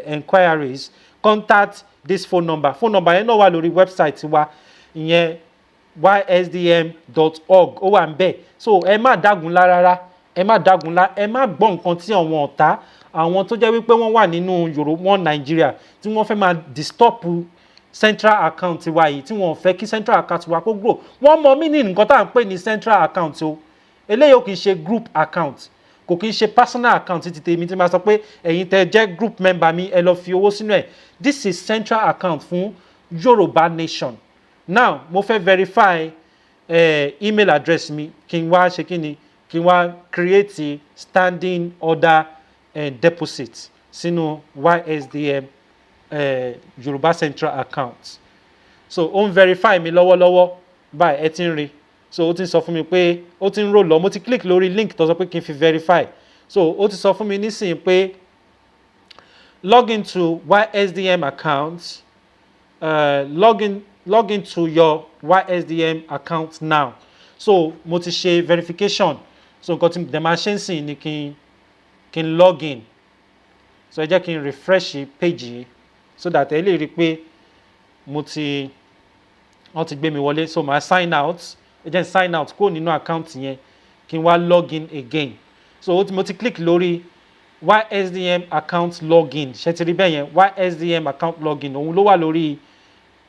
enquiries contact this phone number. Phone number yẹn náà wà lórí website wa, ìyẹn ysdm.org, ó wà ń bẹ̀. So ẹ má dágunlá rárá, ẹ má dágunlá, ẹ má gbọ́ nǹkan tí àwọn ọ̀tá, àwọn tó jẹ́ wípé wọ́n wà nínú Yorùbá Nàìjíríà tí wọ́n fẹ́ máa disturb central account wa yìí, tí wọ́n fẹ́ kí central account wa kó grow. Wọ́n mọ mí ní nǹkan tá à ń pè ní central account o. Eléyìí ò kì í ṣe group account, kò kì í ṣe personal account títí tèmi tí máa sọ pé ẹ̀yin tẹ́ jẹ́ group member mi ẹ lọ fi owó sínú ẹ̀. This is central account fún Yorùbá nation. Now mo fẹ́ verify email address mi, kí n wá ṣe kí ni, kí n wá create standing order deposit sínú YSDM Yorùbá central account. So ó ń verify mi lọ́wọ́lọ́wọ́ báyìí, ẹ ti ń rí. So ó ti ń sọ fún mi pé ó ti ń roll lọ, mo ti click lórí link tó sọ pé kí n fi verify. So ó ti sọ fún mi nísìnyí pé log into YSDM account, log into your YSDM account now. So mo ti ṣe verification. So nǹkan tí mo dẹ̀ máa ṣe ń sìn ni kí n log in. So ẹ jẹ́ kí n refresh page yìí so that ẹ lè rí pé wọ́n ti gbé mi wọlé. So màá sign out, ẹ jẹ́ n sign out kúrò nínú account yẹn kí n wá log in again. So mo ti click lórí YSDM account login, ṣe ti rí bẹ́ẹ̀ yẹn, YSDM account login òun ló wà lórí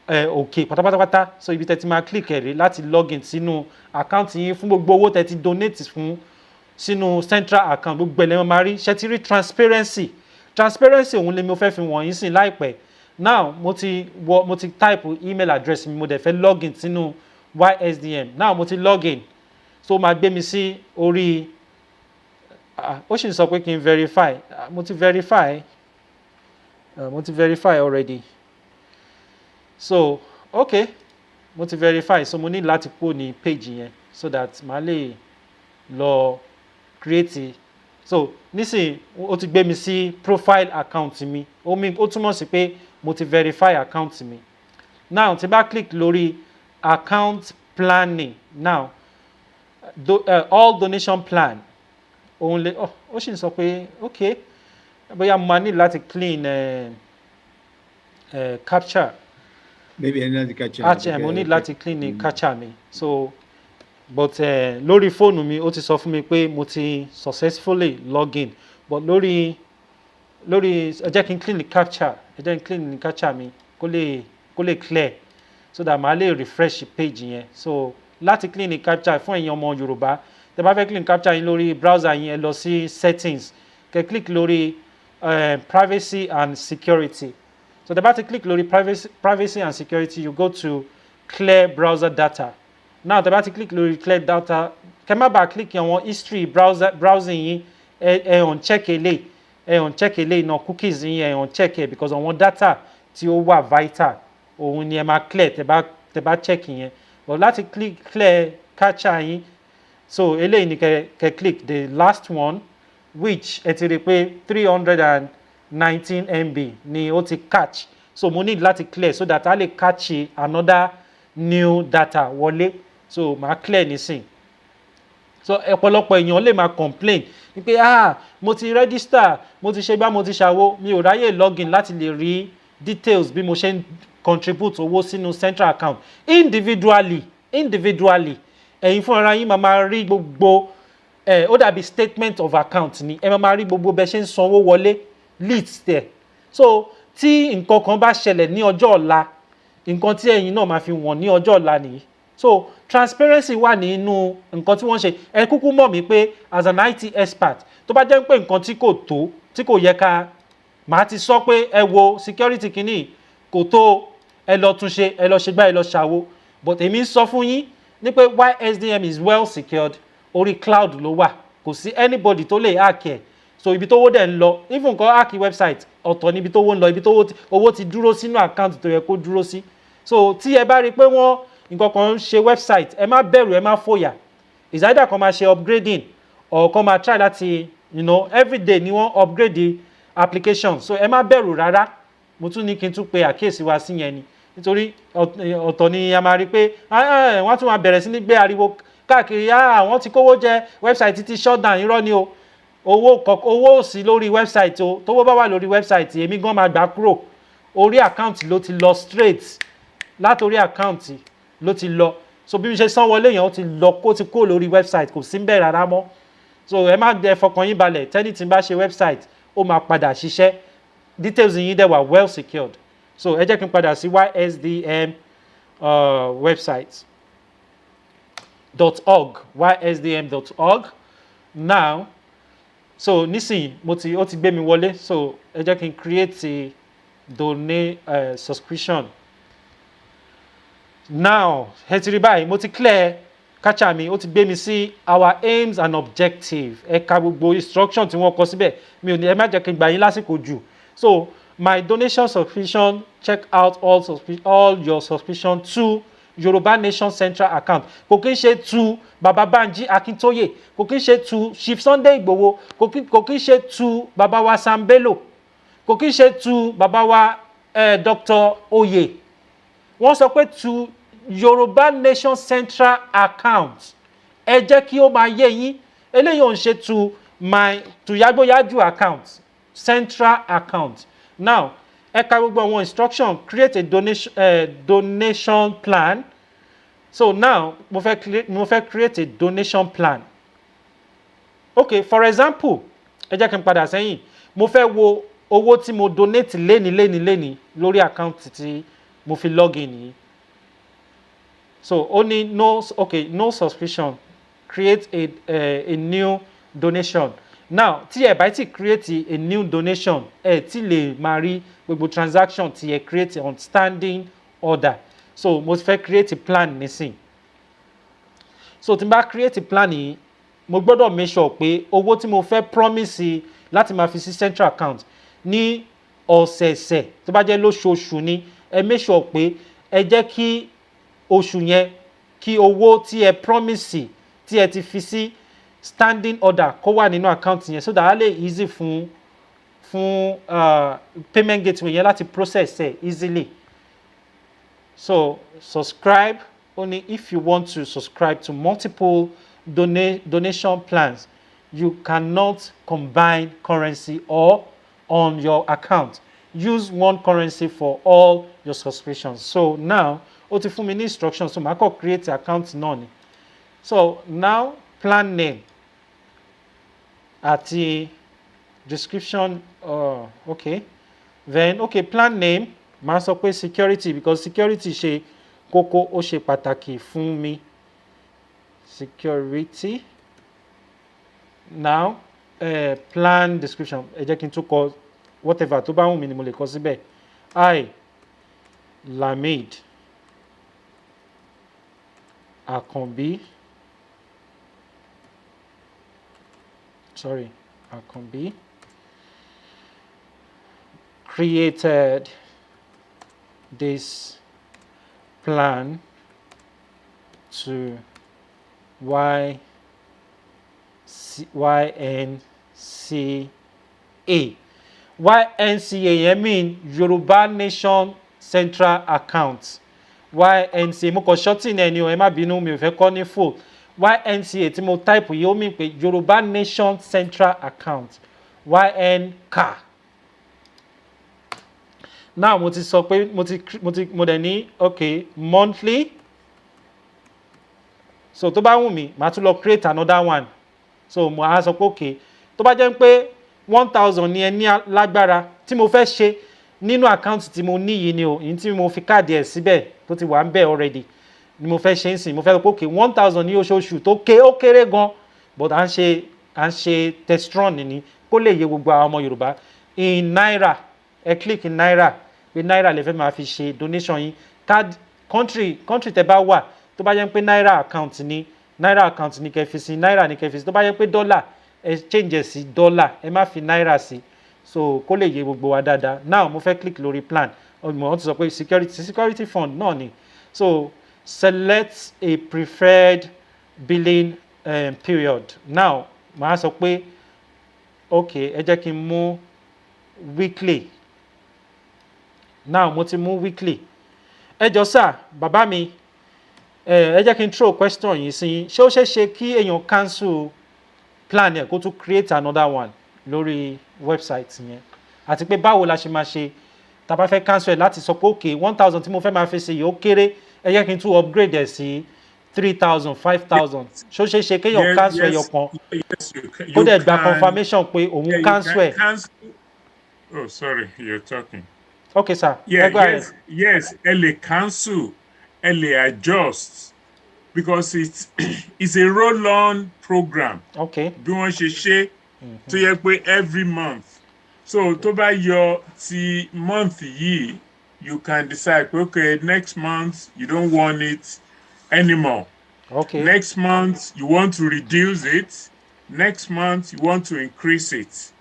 òkè pátápátá. So ibi tẹ́ ti máa click ẹ̀rí láti login sínú account yín fún gbogbo owó tẹ́ ti donate fún sínú central account, gbogbo ẹ̀lẹ́ máa rí. Ṣe ti rí transparency òun lè mi ò fẹ́ fi wọ̀nyí sí láìpẹ́. Now mo ti type email address mi, mo dẹ̀ fẹ́ login sínú YSDM. Now mo ti login, so máa gbé mi sí orí ó sì ń sọ pé kí n verify. Mo ti verify already. So okay, mo ti verify, so mo ní láti kó ní page yẹn so that màá lè lọ create. So nísìnyí ó ti gbé mi sí profile account mi, ó túmọ̀ sí pé mo ti verify account mi. Now tí bá click lórí account planning, now all donation plan òun lè ó sì ń sọ pé okay, bóyá mo máa ní láti clean captcha. Maybe another captcha. Mo ní láti clean ní captcha mi. So but lórí fóònù mi ó ti sọ fún mi pé mo ti successfully login, but lórí ẹ jẹ́ kí n clean ní captcha, mi kó lè clear so that màá lè refresh page yẹn. So láti clean ní captcha fún ẹ̀yin ọmọ Yorùbá, tẹ́ bá fẹ́ clean captcha yín lórí browser yín, ẹ lọ sí settings, kẹ́ click lórí privacy and security. So tẹ́ bá ti click lórí privacy and security, you go to clear browser data. Now tẹ́ bá ti click lórí clear data, kẹ́ má bàa click àwọn history browsing yín, ẹ uncheck eléyìí náà, cookies yín ẹ uncheck ẹ, because àwọn data tí ó wà vital òun ni ẹ máa clear tẹ́ bá check yẹn. But láti clear captcha yín, so eléyìí ni kẹ́ click the last one which ẹ ti rí pé 319 MB ni ó ti catch, so mo need láti clear so that a lè catch another new data wọlé, so màá clear nísìn. So ọ̀pọ̀lọpọ̀ èèyàn lè máa complain wípé mo ti register, mo ti ṣe gbá, mo ti ṣàwo, mi ò ráyè login láti lè rí details bí mo ṣe ń contribute owó sínú central account. Individually ẹ̀yin fún ara yín máa rí gbogbo ó dàbí statement of account ni, ẹ máa rí gbogbo bẹ́ẹ̀ ṣe ń sanwó wọlé list there. So tí nǹkan kan bá ṣẹlẹ̀ ní ọjọ́ ọ̀la, nǹkan tí ẹ̀yin náà máa fi wọ̀n ní ọjọ́ ọ̀la nìyí. So transparency wà nínú nǹkan tí wọ́n ṣe. Ẹ kúkú mọ̀ mí pé as an IT expert, tó bá jẹ́ pé nǹkan tí kò tó, tí kò yẹ ká, màá ti sọ pé ẹ wo security kìíní kò tó, ẹ lọ túnṣe, ẹ lọ ṣe gbá, ẹ lọ ṣàwo. But èmi ń sọ fún yín ní pé YSDM is well secured, orí cloud ló wà, kò sí anybody tó lè hack ẹ̀. So ibi tó owó dẹ̀ ń lọ, even nǹkan hack website ọ̀tọ̀ níbi tó owó ń lọ, ibi tó owó ti dúró sínú account tó yẹ kó dúró sí. So tí ẹ bá rí pé wọ́n nǹkan kan ń ṣe website, ẹ má bẹ̀rù, ẹ má fòyà. Is either kan máa ṣe upgrading or kan máa try láti, everyday ni wọ́n upgrade the application. So ẹ má bẹ̀rù rárá. Mo tún ní kí n tún pe àkíyèsí wa sí yẹn ni. Nítorí ọ̀tọ̀ ni a máa rí pé wọ́n tún máa bẹ̀rẹ̀ sí ní gbé ariwo káàkiri, wọ́n ti kówó jẹ, website ti shut down, irọ́ ni o. Owó ò sí lórí website o. Tówó bá wà lórí website, èmi gan máa gbà kúrò. Orí account ló ti lọ straight. Látorí account ló ti lọ. So bí mi ṣe san wọlé yẹn, ó ti lọ, kó ti kó lórí website, kò sí ń bẹ̀ rárá mọ́. So ẹ má dẹ fọkàn yín balẹ̀, tẹ́ni tí ń bá ṣe website, ó máa padà ṣiṣẹ́. Details yín dẹ̀ wà well secured. So ẹ jẹ́ kí n padà sí YSDM website .org, ysdm.org. Now, so nísìnyí ó ti gbé mi wọlé, so ẹ jẹ́ kí n create a subscription. Now ẹ ti rí báyìí, mo ti clear captcha mi, ó ti gbé mi sí our aims and objective. Ẹ ka gbogbo instruction tí wọ́n kọ síbẹ̀, mi ò ní, ẹ má jẹ́ kí n gbà yín lásìkò jù. So my donation subscription, check out all your subscription to Yoruba Nation Central account. Kò kí ń ṣe to Baba Banji Akintoye, kò kí ń ṣe to Chief Sunday Igboho, kò kí ń ṣe to Baba wa Sam Bello, kò kí ń ṣe to Baba wa Dr. Oye. Wọ́n sọ pé to Yoruba Nation Central account. Ẹ jẹ́ kí ó máa yé yín. Eléyìí ò ń ṣe to Yagboyaju account, Central account. Now, ẹ ka gbogbo àwọn instruction, create a donation plan. So now, mo fẹ́ create a donation plan. Okay, for example, ẹ jẹ́ kí n padà sẹ́yìn. Mo fẹ́ wo owó tí mo donate léni lórí account tí mo fi login yìí. So only no subscription, create a new donation. Now tí ẹ bá ti create a new donation, ẹ ti lè máa rí gbogbo transaction tí ẹ create on standing order. So mo fẹ́ create a plan nísìn. So tí n bá create a plan yìí, mo gbọ́dọ̀ make sure pé owó tí mo fẹ́ promise láti máa fi sí central account ní ọ̀sẹ̀ẹ̀sẹ̀, tó bá jẹ́ lóṣooṣù ni, ẹ make sure pé ẹ jẹ́ kí oṣù yẹn, kí owó tí ẹ promise tí ẹ ti fi sí standing order kó wà nínú account yẹn, so that á lè easy fún payment gateway yẹn láti process ẹ easily. So subscribe only if you want to subscribe to multiple donation plans. You cannot combine currency or on your account. Use one currency for all your subscriptions. So now, ó ti fún mi ní instructions, so màá kọ́ create account náà ni. So now, plan name àti description. Okay. Then, okay, plan name. Màá sọ pé security, because security ṣe kókó, ó ṣe pàtàkì fún mi. Security. Now, plan description. Ẹ jẹ́ kí n tún kọ whatever tó bá wù mí ni mo lè kọ síbẹ̀. I, Lamid Akanbi, created this plan to YSDM YNCA yẹn mean Yoruba Nation Central Account. YNCA mo kàn shorten ẹni o ẹ má bínú mi ò fẹ́ kọ́ ní full. YNCA tí mo type yìí ó mean pé Yoruba Nation Central Account. YNK. Now mo ti sọ pé mo dẹ̀ ní okay monthly. So tó bá wù mí màá tún lọ create another one. So mo á sọ pé okay tó bá jẹ́ pé 1000 ni ẹ ní lágbára tí mo fẹ́ ṣe nínú account tí mo ní yìí ni o èyí tí mo fi káàdì ẹ̀ síbẹ̀ tó ti wà ń bẹ̀ already ni mo fẹ́ ṣe ń sìn mo fẹ́ sọ pé okay 1000 ní oṣooṣù tó ó kéré gan but à ń ṣe testron ni kó lè yé gbogbo àwọn ọmọ Yorùbá in naira ẹ click in naira pé naira lè fẹ́ máa fi ṣe donation yín country tẹ́ bá wà tó bá jẹ́ pé naira account ni kẹ́ fi sí naira ni kẹ́ fi sí tó bá jẹ́ pé dollar ẹ change sí dollar ẹ má fi naira sí so kó lè yé gbogbo wa dáadáa now mo fẹ́ click lórí plan mo ti sọ pé security fund náà ni so select a preferred billing period now màá sọ pé okay ẹ jẹ́ kí n mú weekly now mo ti mú weekly ẹ jọ sà bàbá mi ẹ jẹ́ kí n throw question yìí sí ṣé ó ṣeé ṣe kí èèyàn cancel plan ẹ̀ kó tún create another one lórí website yẹn àti pé báwo la ṣe máa ṣe tá bá fẹ́ cancel ẹ̀ láti sọ pé okay 1000 tí mo fẹ́ máa fi ṣe yìí ó kéré ẹ jẹ́ kí n tún upgrade ẹ̀ sí 3000 5000 ṣé ó ṣeé ṣe kéèyàn cancel ẹyọ kan kó dẹ̀ gba confirmation pé òun cancel ẹ̀. Oh, sorry, you're talking. Okay, sir. Yes, ẹ lè cancel, ẹ lè adjust because it's a roll-on program. Okay. Bí wọ́n ṣe ṣe tó yẹ pé every month. So tó bá yọ ti month yìí, you can decide, okay, next month you don't want it anymore. Okay. Next month you want to reduce it. Next month you want to increase it.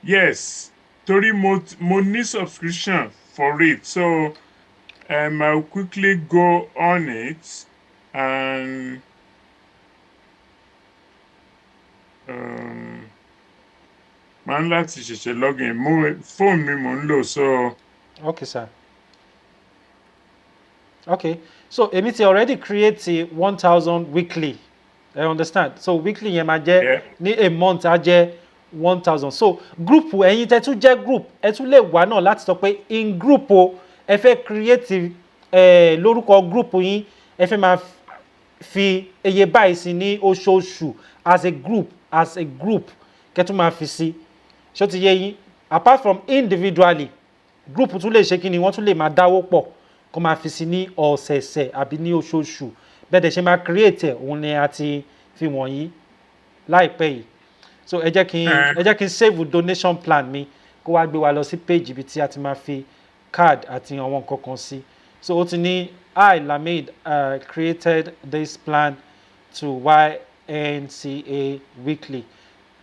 Yes, torí mo ní subscription for it, so I'll quickly go on it and màá ní láti ṣẹ̀ṣẹ̀ login phone mi mo ń lò so. Okay, sir. Okay, so èmi ti already create 1000 weekly. I understand. So weekly yẹn máa jẹ́ ní a month á jẹ́ 1000. So group ẹ̀yin tẹ́ tún jẹ́ group ẹ tún lè wá náà láti sọ pé in group o ẹ fẹ́ create lórúkọ group yín ẹ fẹ́ máa fi iye báyìí sí ní oṣooṣù as a group kẹ́ tún máa fi sí ṣó ti yé yín apart from individually group tún lè ṣe kí ni wọ́n tún lè máa dáwó pọ̀ kó máa fi sí ní ọ̀sẹ̀ẹ̀sẹ̀ àbí ní oṣooṣù bẹ́ẹ̀ dẹ̀ ṣe máa create ẹ̀ òun ni a ti fi wọ̀nyí láìpẹ́ yìí so ẹ jẹ́ kí n save donation plan mi kó wá gbé wa lọ sí page ibi tí a ti máa fi card àti àwọn nǹkan kan sí so ó ti ní I Lamid created this plan to YNCA weekly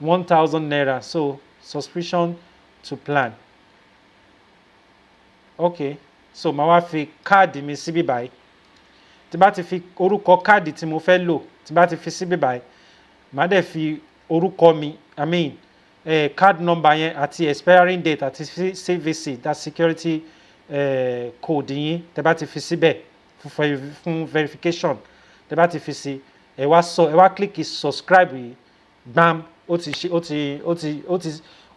1000 naira so subscription to plan okay so màá wá fi káàdì mi síbí báyìí tí bá ti fi orúkọ káàdì tí mo fẹ́ lò tí bá ti fi síbí báyìí màá dẹ̀ fi orúkọ mi card number yẹn àti expiring date àti CVC that security code yín tẹ́ bá ti fi síbẹ̀ fún verification tẹ́ bá ti fi sí ẹ wá click subscribe yìí gbam ó ti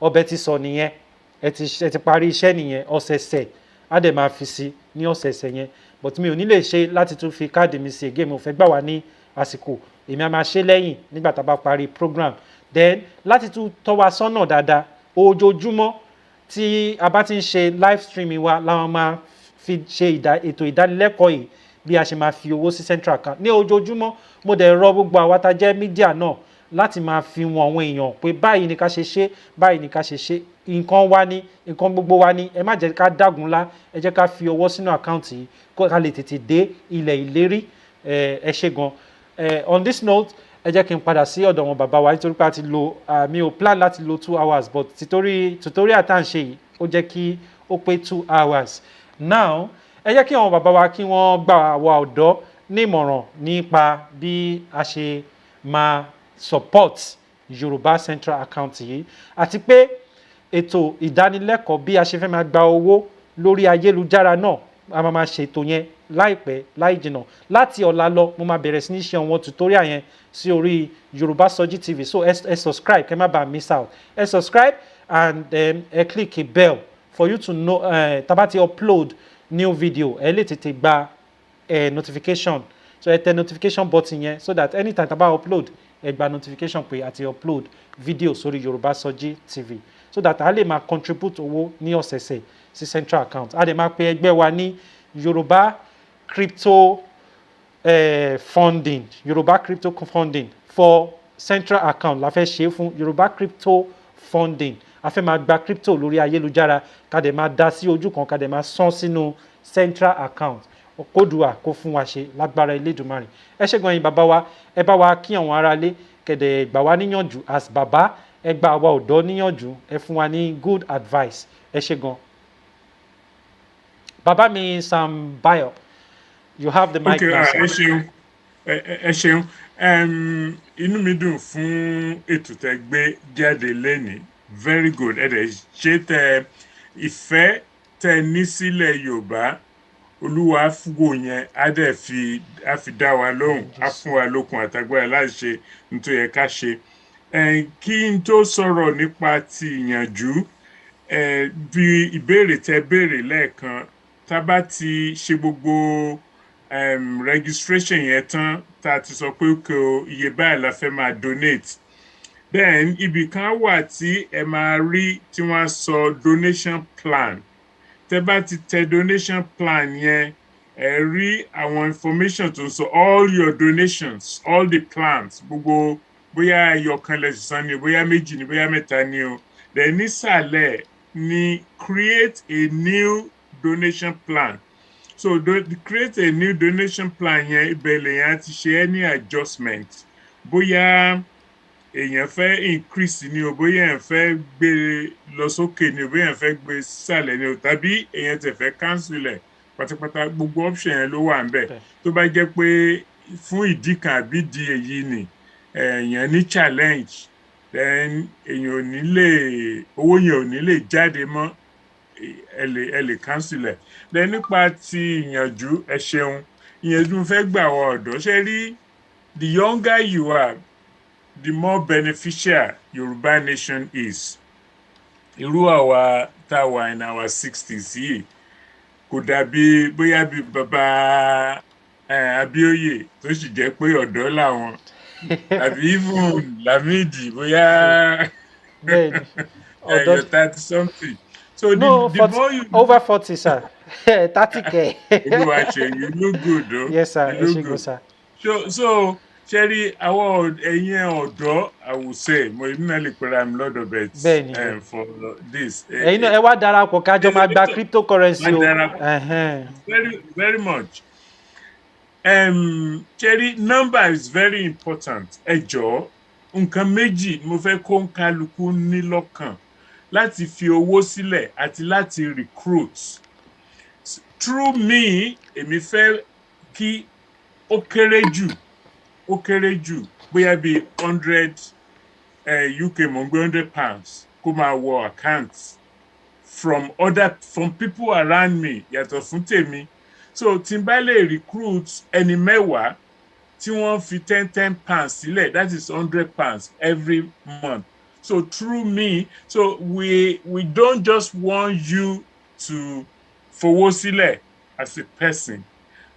ọbẹ̀ ti sọ nìyẹn ẹ ti parí iṣẹ́ nìyẹn ọ̀sẹ̀ẹ̀sẹ̀ á dẹ̀ máa fi sí ní ọ̀sẹ̀ẹ̀sẹ̀ yẹn but mi ò ní lè ṣe láti tún fi káàdì mi sí again mo fẹ́ gbà wá ní àsìkò èmi a máa ṣe lẹ́yìn nígbà tá a bá parí program then láti tún tọ́ wa sọ́nà dáadáa ojoojúmọ́ tí a bá ti ń ṣe live streaming wa láwọn máa fi ṣe ètò ìdánilẹ́kọ̀ọ́ yìí bí a ṣe máa fi owó sí central account ní ojoojúmọ́ mo dẹ̀ rọ gbogbo àwa tá jẹ́ media náà láti máa fi wọn àwọn èèyàn pé báyìí ni ká ṣe ṣe báyìí ni ká ṣe ṣe nǹkan wa ni nǹkan gbogbo wa ni ẹ má jẹ́ ká dágunlá ẹ jẹ́ ká fi owó sínú àkáǹtì yìí kó ká lè tètè dé ilẹ̀ ìlérí ẹ ṣe gan on this note ẹ jẹ́ kí n padà sí ọ̀dọ̀ wọn bàbá wa nítorí pé a ti lo mi ò plan láti lo 2 hours but tutorial tá à ń ṣe yìí ó jẹ́ kí ó pé 2 hours now ẹ jẹ́ kí àwọn bàbá wa kí wọ́n gbà wá ọ̀dọ́ ní ìmọ̀ràn nípa bí a ṣe máa support Yorùbá Central Account yìí àti pé ètò ìdánilẹ́kọ̀ọ́ bí a ṣe fẹ́ máa gba owó lórí ayélujára náà a máa ṣètò yẹn láìpẹ́ láì jìnnà láti ọ̀la lọ mo máa bẹ̀rẹ̀ sí ní ṣe àwọn tutorial yẹn sí orí Yorùbá Sọjí TV so ẹ subscribe kẹ́ má bàa miss out ẹ subscribe and ẹ click a bell for you to know tá bá ti upload new video ẹ lè tètè gba notification so ẹ tẹ notification button yẹn so that anytime tá bá upload ẹ gba notification pé a ti upload video sórí Yorùbá Sọjí TV so that a lè máa contribute owó ní ọ̀sẹ̀ẹ̀sẹ̀ sí central account a lè máa pe ẹgbẹ́ wa ní Yorùbá crypto funding Yorùbá crypto funding for central account la fẹ́ ṣe fún Yorùbá crypto funding a fẹ́ máa gba crypto lórí ayélujára ká dẹ̀ máa dá sí ojú kan ká dẹ̀ máa san sínú central account kódùà kó fún wa ṣe lágbára Elédùmarè ẹ ṣé gan yín bàbá wa ẹ bá wa kí àwọn aráalé kẹ̀dẹ̀ gbà wá níyànjú as bàbá ẹ gba àwa ọ̀dọ́ níyànjú ẹ fún wa ní good advice ẹ ṣé gan. Bàbá mi Sam Bayo, you have the mic now. ẹ ṣeun ẹ ṣeun inú mi dùn fún ètò tẹ́ gbé jáde lẹ́nìí very good ẹ dẹ̀ ṣe tẹ ìfẹ́ tẹ́ ní sílẹ̀ Yorùbá Olúwa fúgò yẹn á dẹ̀ fi dá wa lóhùn á fún wa lókun àtagbára láti ṣe nítorí yẹ ká ṣe kí n tó sọ̀rọ̀ nípa ti ìyànjú bí ìbéèrè tẹ́ béèrè lẹ́ẹ̀kan tá bá ti ṣe gbogbo registration yẹn tán tá a ti sọ pé iye báyìí la fẹ́ máa donate then ibì kan wà tí ẹ máa rí tí wọ́n sọ donation plan tẹ́ bá ti tẹ donation plan yẹn ẹ rí àwọn information tó ń sọ all your donations all the plans gbogbo bóyá ẹyọkan lẹ san ni bóyá méjì ni bóyá mẹ́ta ni o then nísàlẹ̀ ni create a new donation plan so create a new donation plan yẹn ibẹ̀ lèyàn ti ṣe any adjustment bóyá èèyàn fẹ́ increase ni o bóyá èèyàn fẹ́ gbé lọ sókè ni o bóyá èèyàn fẹ́ gbé sísàlẹ̀ ni o tàbí èèyàn tẹ̀ fẹ́ cancel ẹ̀ pátápátá gbogbo option yẹn ló wà ńbẹ̀ tó bá jẹ́ pé fún ìdí kan àbí ìdí èyí ni èèyàn ní challenge then èèyàn ò ní lè owó yẹn ò ní lè jáde mọ́ ẹ lè cancel ẹ̀ then nípa ti ìyànjú ẹ ṣeun ìyànjú fẹ́ gbà wọ ọ̀dọ́ ṣe rí the younger you are the more beneficial Yorùbá nation is irú àwa tá a wà in our 60s yìí kò dàbí bóyá bí bàbá Abíóyè tó sì jẹ́ pé ọ̀dọ́ làwọn àbí even Lamidi bóyá you're 30 something so no, the more you over 40 sir 30k Olúwa ṣe you look good o yes sir you look good sir so Sherry, àwọn ẹ̀yin ọ̀dọ́ I will say mo ní náà lè pera mi lọ́dọ̀ bet for this. ẹ̀yin náà ẹ wá darapọ̀ kájọ máa gba cryptocurrency o. Very very much. Sherry, number is very important. Ẹ jọ̀ọ́ nǹkan méjì mo fẹ́ kó ń kálukú ní lọ́kàn láti fi owó sílẹ̀ àti láti recruit. Through me èmi fẹ́ kí ó kéré jù bóyá bí 100 UK mo ń gbé £100 kó máa wọ account from people around me yàtọ̀ fún tèmi so tí n bá lè recruit ẹni mẹ́wàá tí wọ́n fi £10 sílẹ̀ that is £100 every month so through me so we don't just want you to fowó sílẹ̀ as a person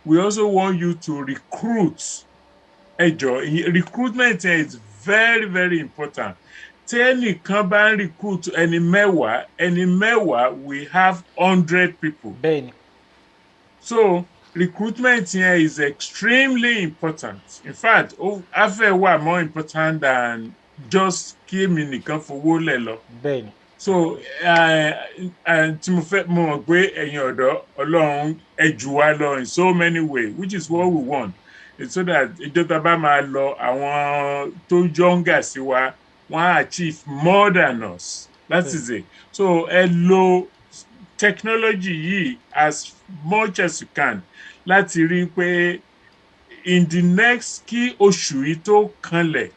we also want you to recruit. Recruitment is very very important. Tẹ́nìkan bá ń recruit ẹni mẹ́wàá we have 100 people. Bẹ́ẹ̀ni. So recruitment here is extremely important. In fact, afẹ́ wà more important than just kí èmi nìkan fowó lẹ̀ lọ. Bẹ́ẹ̀ni. So tí mo mọ̀ pé ẹ̀yin ọ̀dọ́ Ọlọ́run ẹ jù wá lọ in so many ways which is what we want. So that ìjọba bá máa lọ àwọn tó younger sí wa wọ́n achieve more than us that is it so ẹ lo technology yìí as much as you can láti rí pé in the next kí oṣù yìí tó kanlẹ̀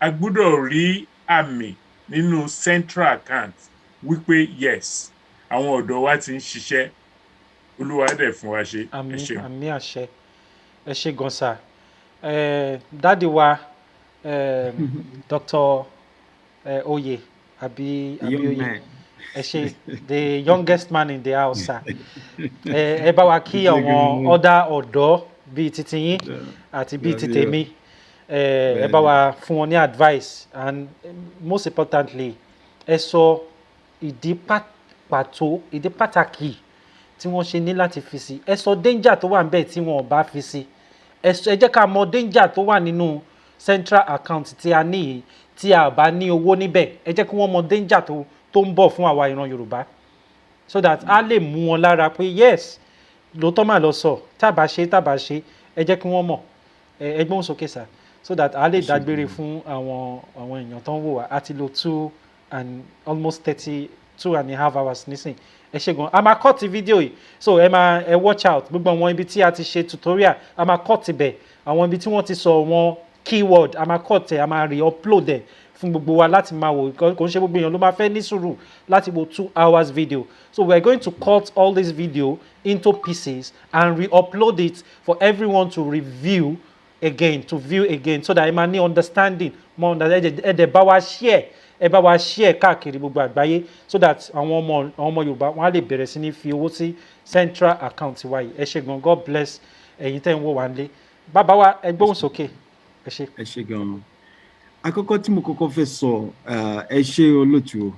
a gbọ́dọ̀ rí àmì nínú central account wípé yes àwọn ọ̀dọ́ wa ti ń ṣiṣẹ́ Olúwa dẹ̀ fún wa ṣe. Ẹ ṣeun. àmì àṣẹ ẹ ṣé gan sir. Dáàdi wa Dr. Oye àbí Young Oye man. ẹ ṣé the youngest man in the house sir. Ẹ bá wa kí àwọn other ọ̀dọ́ bíi titi yín àti bíi ti tèmi. Ẹ bá wa fún wọn ní advice and most importantly ẹ sọ ìdí pàtó ìdí pàtàkì tí wọ́n ṣe ní láti fi sí, ẹ sọ danger tó wà níbẹ̀ tí wọ́n ò bá fi sí, ẹ jẹ́ ká mọ danger tó wà nínú central account tí a ní yìí tí a bá ní owó níbẹ̀, ẹ jẹ́ kí wọ́n mọ danger tó ń bọ̀ fún àwa ìran Yorùbá so that a lè mú wọn lára pé yes lóòótọ́ mà lọ sọ tábà ṣe ẹ jẹ́ kí wọ́n mọ̀ ẹ gbóhùn sókè sà so that a lè dágbére fún àwọn èèyàn tó ń wò wá àti lo 2.5 hours nísìn. Ẹ ṣé gan, a máa cut fídíò yìí so ẹ watch out gbogbo àwọn ibi tí a ti ṣe tutorial a máa cut ibẹ̀, àwọn ibi tí wọ́n ti sọ wọn keyword a máa cut ẹ̀ a máa re-upload ẹ̀ fún gbogbo wa láti máa wò kò ń ṣe gbogbo èèyàn ló máa fẹ́ ní sùúrù láti wo 2 hours video so we are going to cut all this video into pieces and re-upload it for everyone to view again so that ẹ máa ní understanding more understanding ẹ dẹ̀ bá wa share káàkiri gbogbo àgbáyé so that àwọn ọmọ Yorùbá wọn á lè bẹ̀rẹ̀ sí ní fi owó sí central account wa yìí. Ẹ ṣé gan, God bless ẹ̀yin tẹ́ ń wò wá nílé. Bàbá wa ẹ gbóhùn sókè. Ẹ ṣé. Ẹ ṣé gan. Àkọ́kọ́ tí mo kọ́kọ́ fẹ́ sọ ẹ ṣé olóòtú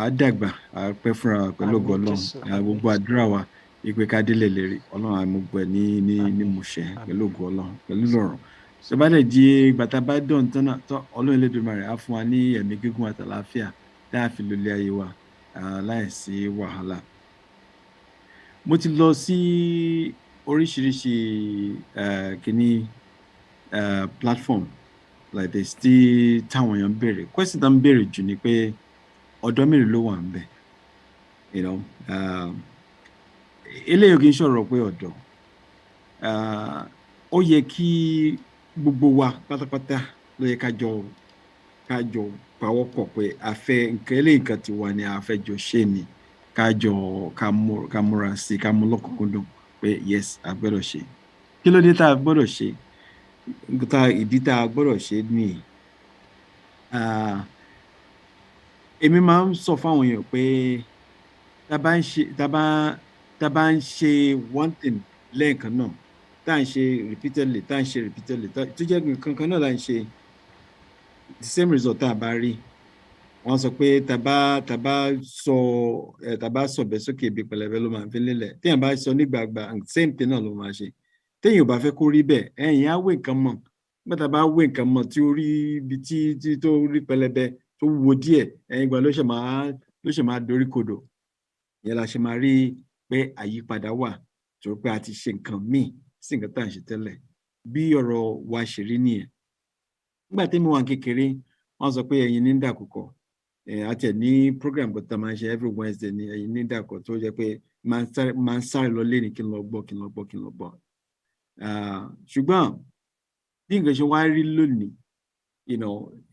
àdàgbà àpẹ́ fúnra pẹ̀lú ògo Ọlọ́run gbogbo àdúrà wa ìpè ká délé lérí Ọlọ́run àmúgbẹ ní múṣẹ pẹ̀lú ògo Ọlọ́run pẹ̀lú lọ́rùn ṣọba dẹ̀ di gbàtà bá dán tán Ọlọ́run Elédùmarè á fún wa ní ẹ̀mí gígùn àtàlàáfíà tá a fi lólé ayé wa láìsí wàhálà. Mo ti lọ sí oríṣiríṣi kíní platform like this tí táwọn èèyàn béèrè question tá ń béèrè jù ni pé ọ̀dọ́ mélòó ló wà ń bẹ̀ eléyìí kì í ṣọ̀rọ̀ pé ọ̀dọ́ ó yẹ kí gbogbo wa pátápátá ló yẹ ká jọ pawọ́pọ̀ pé a fẹ́ nǹkan eléyìí kan ti wà ní a fẹ́ jọ ṣe ni ká múra sí ká mú lọ́kùnkúndùn pé yes a gbọ́dọ̀ ṣe. Kí ló dé tá a gbọ́dọ̀ ṣe? Ìdí tá a gbọ́dọ̀ ṣe ni èmi máa ń sọ fáwọn èèyàn pé tá bá ń ṣe one thing lẹ́ẹ̀kan náà tá à ń ṣe repeatedly tó jẹ́ nǹkan kan náà là ń ṣe the same result tá a bá rí wọ́n sọ pé tá bá sọ bẹ́ẹ̀ sókè ibi pẹlẹbẹ ló máa fi lélẹ̀ téèyàn bá sọ nígbàgbà same thing náà ló máa ṣe téèyàn ò bá fẹ́ kó rí bẹ́ẹ̀ ẹ̀yìn á wé nǹkan mọ̀ nígbà tá a bá wé nǹkan mọ̀ tí ó rí ibi tí tó rí pẹlẹbẹ tó wo díẹ̀ ẹ̀yìn ìgbà ló ṣe máa dorí kodò ìyẹn la ṣe máa rí pé àyípadà wà torí pé a ti ṣe nǹkan míì sí nǹkan tá à ń ṣe tẹ́lẹ̀ bí ọ̀rọ̀ wa ṣe rí nìyẹn. Nígbà tí mo wà kékeré wọ́n sọ pé ẹyin ní ń dàkúkọ àti ẹ̀ ní program kan tá a máa ń ṣe every Wednesday ní ẹyin ní dàkọ̀ tó jẹ́ pé máa ń sáré lọ lé ní kí n lọ gbọ́ ṣùgbọ́n bí nǹkan ṣe wá rí lónìí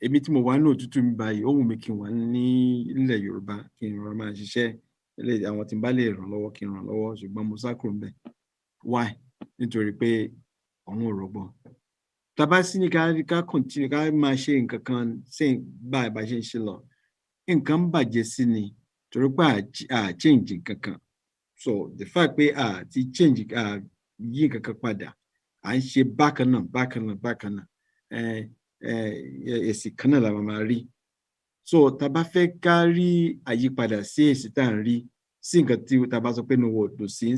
èmi tí mo wà ní òtútù mi báyìí ó wù mí kí n wà ní ilẹ̀ Yorùbá kí n rọra máa ṣiṣẹ́ àwọn tí n bá lè ràn lọ́wọ́ kí n ràn lọ́wọ́ ṣùgbọ́n mo sá kúrò ńbẹ̀. Why? Nítorí pé ọ̀hún ò rọgbọ́n. Tá bá sí ní ká continue ká máa ṣe nǹkan kan sí bá ṣe ń ṣe lọ nǹkan ń bàjẹ́ sí ni torí pé change nǹkan kan so the fact pé ti change yí nǹkan kan padà à ń ṣe bákan náà èsì kan náà la máa rí so tá bá fẹ́ ká rí àyípadà sí èsì tá à ń rí sí nǹkan tí tá bá sọ pé ní owó òdò sí ń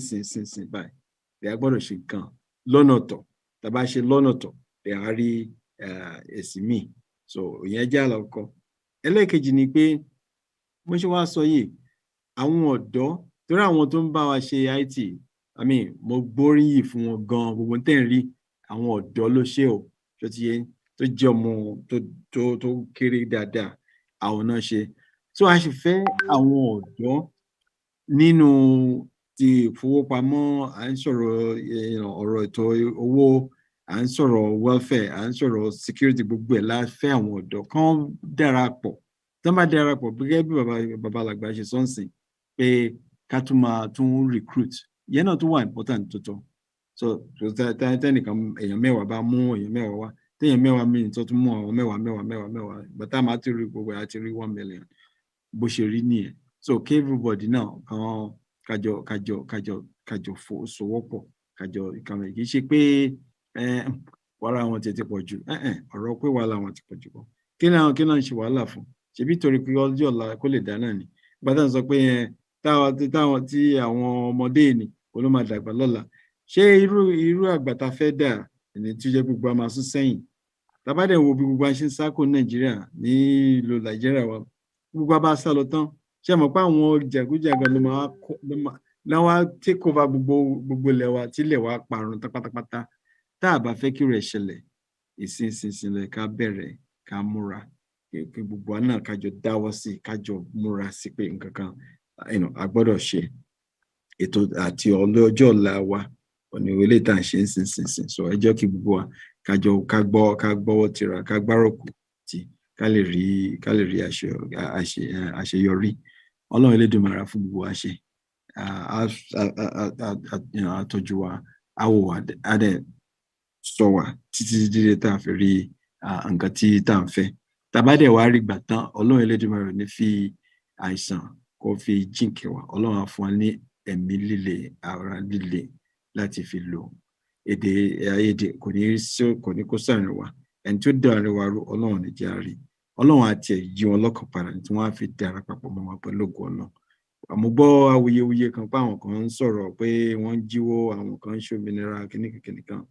sìn báyìí ẹ̀ á gbọ́dọ̀ ṣe nǹkan lọ́nà ọ̀tọ̀ tá bá ṣe lọ́nà ọ̀tọ̀ ẹ̀ á rí èsì míì so ìyẹn jẹ́ àlọ́kọ́. Ẹlẹ́ẹ̀kejì ni pé mo ṣe wá sọ yìí àwọn ọ̀dọ́ torí àwọn tó ń bá wa ṣe IT mo gbóríyìn fún wọn gan gbogbo tẹ́ ń rí àwọn ọ̀dọ́ ló ṣe ò tó ti yẹ tó jẹ́ ọmọ tó kéré dáadáa àwọn náà ṣe so a sì fẹ́ àwọn ọ̀dọ́ nínú ti ìfowópamọ́, à ń sọ̀rọ̀ ọ̀rọ̀ ètò owó, à ń sọ̀rọ̀ welfare, à ń sọ̀rọ̀ security, gbogbo ẹ̀ la fẹ́ àwọn ọ̀dọ́ kan darapọ̀. Tán bá darapọ̀ gẹ́gẹ́ bí bàbá alàgbà ṣe sọ ńsìn pé ká tún máa tún recruit, ìyẹn náà tún wà important tó tọ́. So tẹ́nìkan èèyàn mẹ́wàá bá mú èèyàn mẹ́wàá wá, téèyàn mẹ́wàá míì tó tún mú àwọn mẹ́wàá, bàtà máa ti rí gbogbo àti rí 1 million bó ṣe rí nìyẹn. So kí everybody náà kájọ sowọ́pọ̀, kájọ ìkànnì, kì í ṣe pé wàhálà wọn ti pọ̀ jù, ọ̀rọ̀ pé wàhálà wọn ti pọ̀ jù bọ̀. Kí náà ń ṣe wàhálà fún? Ṣebí torí pé ọjọ́ ọ̀la kó lè dá náà ni. Gbàdá ń sọ pé táwọn tí àwọn ọmọdé ni ló máa dàgbà lọ́la. Ṣé irú àgbà tá fẹ́ dà ẹni tí ó jẹ́ gbogbo a máa sún sẹ́yìn? Tàbá dẹ̀ wo bí gbogbo a ṣe ń sá kúrò Nàìjíríà ní ìlú Nàìjíríà wa, gbogbo a bá sá lọ tán, ṣé mọ̀ pé àwọn jàgújàgan ló máa take over gbogbo ilẹ̀ wa tí ilẹ̀ wa parun pátápátá. Tá a bá fẹ́ kí rẹ̀ ṣẹlẹ̀, ìsinsinlẹ̀ ká bẹ̀rẹ̀, ká múra, kí gbogbo wa náà kájọ dáwọ́ sí, kájọ múra sí pé nǹkan kan a gbọ́dọ̀ ṣe ètò àti ọjọ́ ọ̀la wa ọ̀nà ìwélé tá à ń ṣe ń sinsinsin. So ẹ jẹ́ kí gbogbo wa ká gbọ́wọ́ tira, ká gbárùkù tì, ká lè rí àṣeyọrí. Ọlọ́run Elédùmarè fún gbogbo wa ṣe, àtọ́jú wa, á wò wá, á dẹ̀ sọ wá títí dídé tá a fi rí nǹkan tí tá à ń fẹ́. Tàbá dẹ̀ wá rí gbà tán, Ọlọ́run Elédùmarè ní fi àìsàn kó fi jíǹkì wa. Ọlọ́run á fún wa ní ẹ̀mí líle, ara líle láti fi lò. Èdè àìyedè kò ní kó sáàrin wa. Ẹni tí ó dá àárín wa rú, Ọlọ́run ní jẹ́ á rí. Ọlọ́run á tiẹ̀ yí wọn lọ́kàn padà tí wọ́n á fi dára papọ̀ mọ́ wa pẹ̀lú ògo Ọlọ́run. Mo gbọ́ awuyewuye kan pé àwọn kan ń sọ̀rọ̀ pé wọ́n ń jíwó, àwọn kan ń ṣòmìnira kìnnìkan.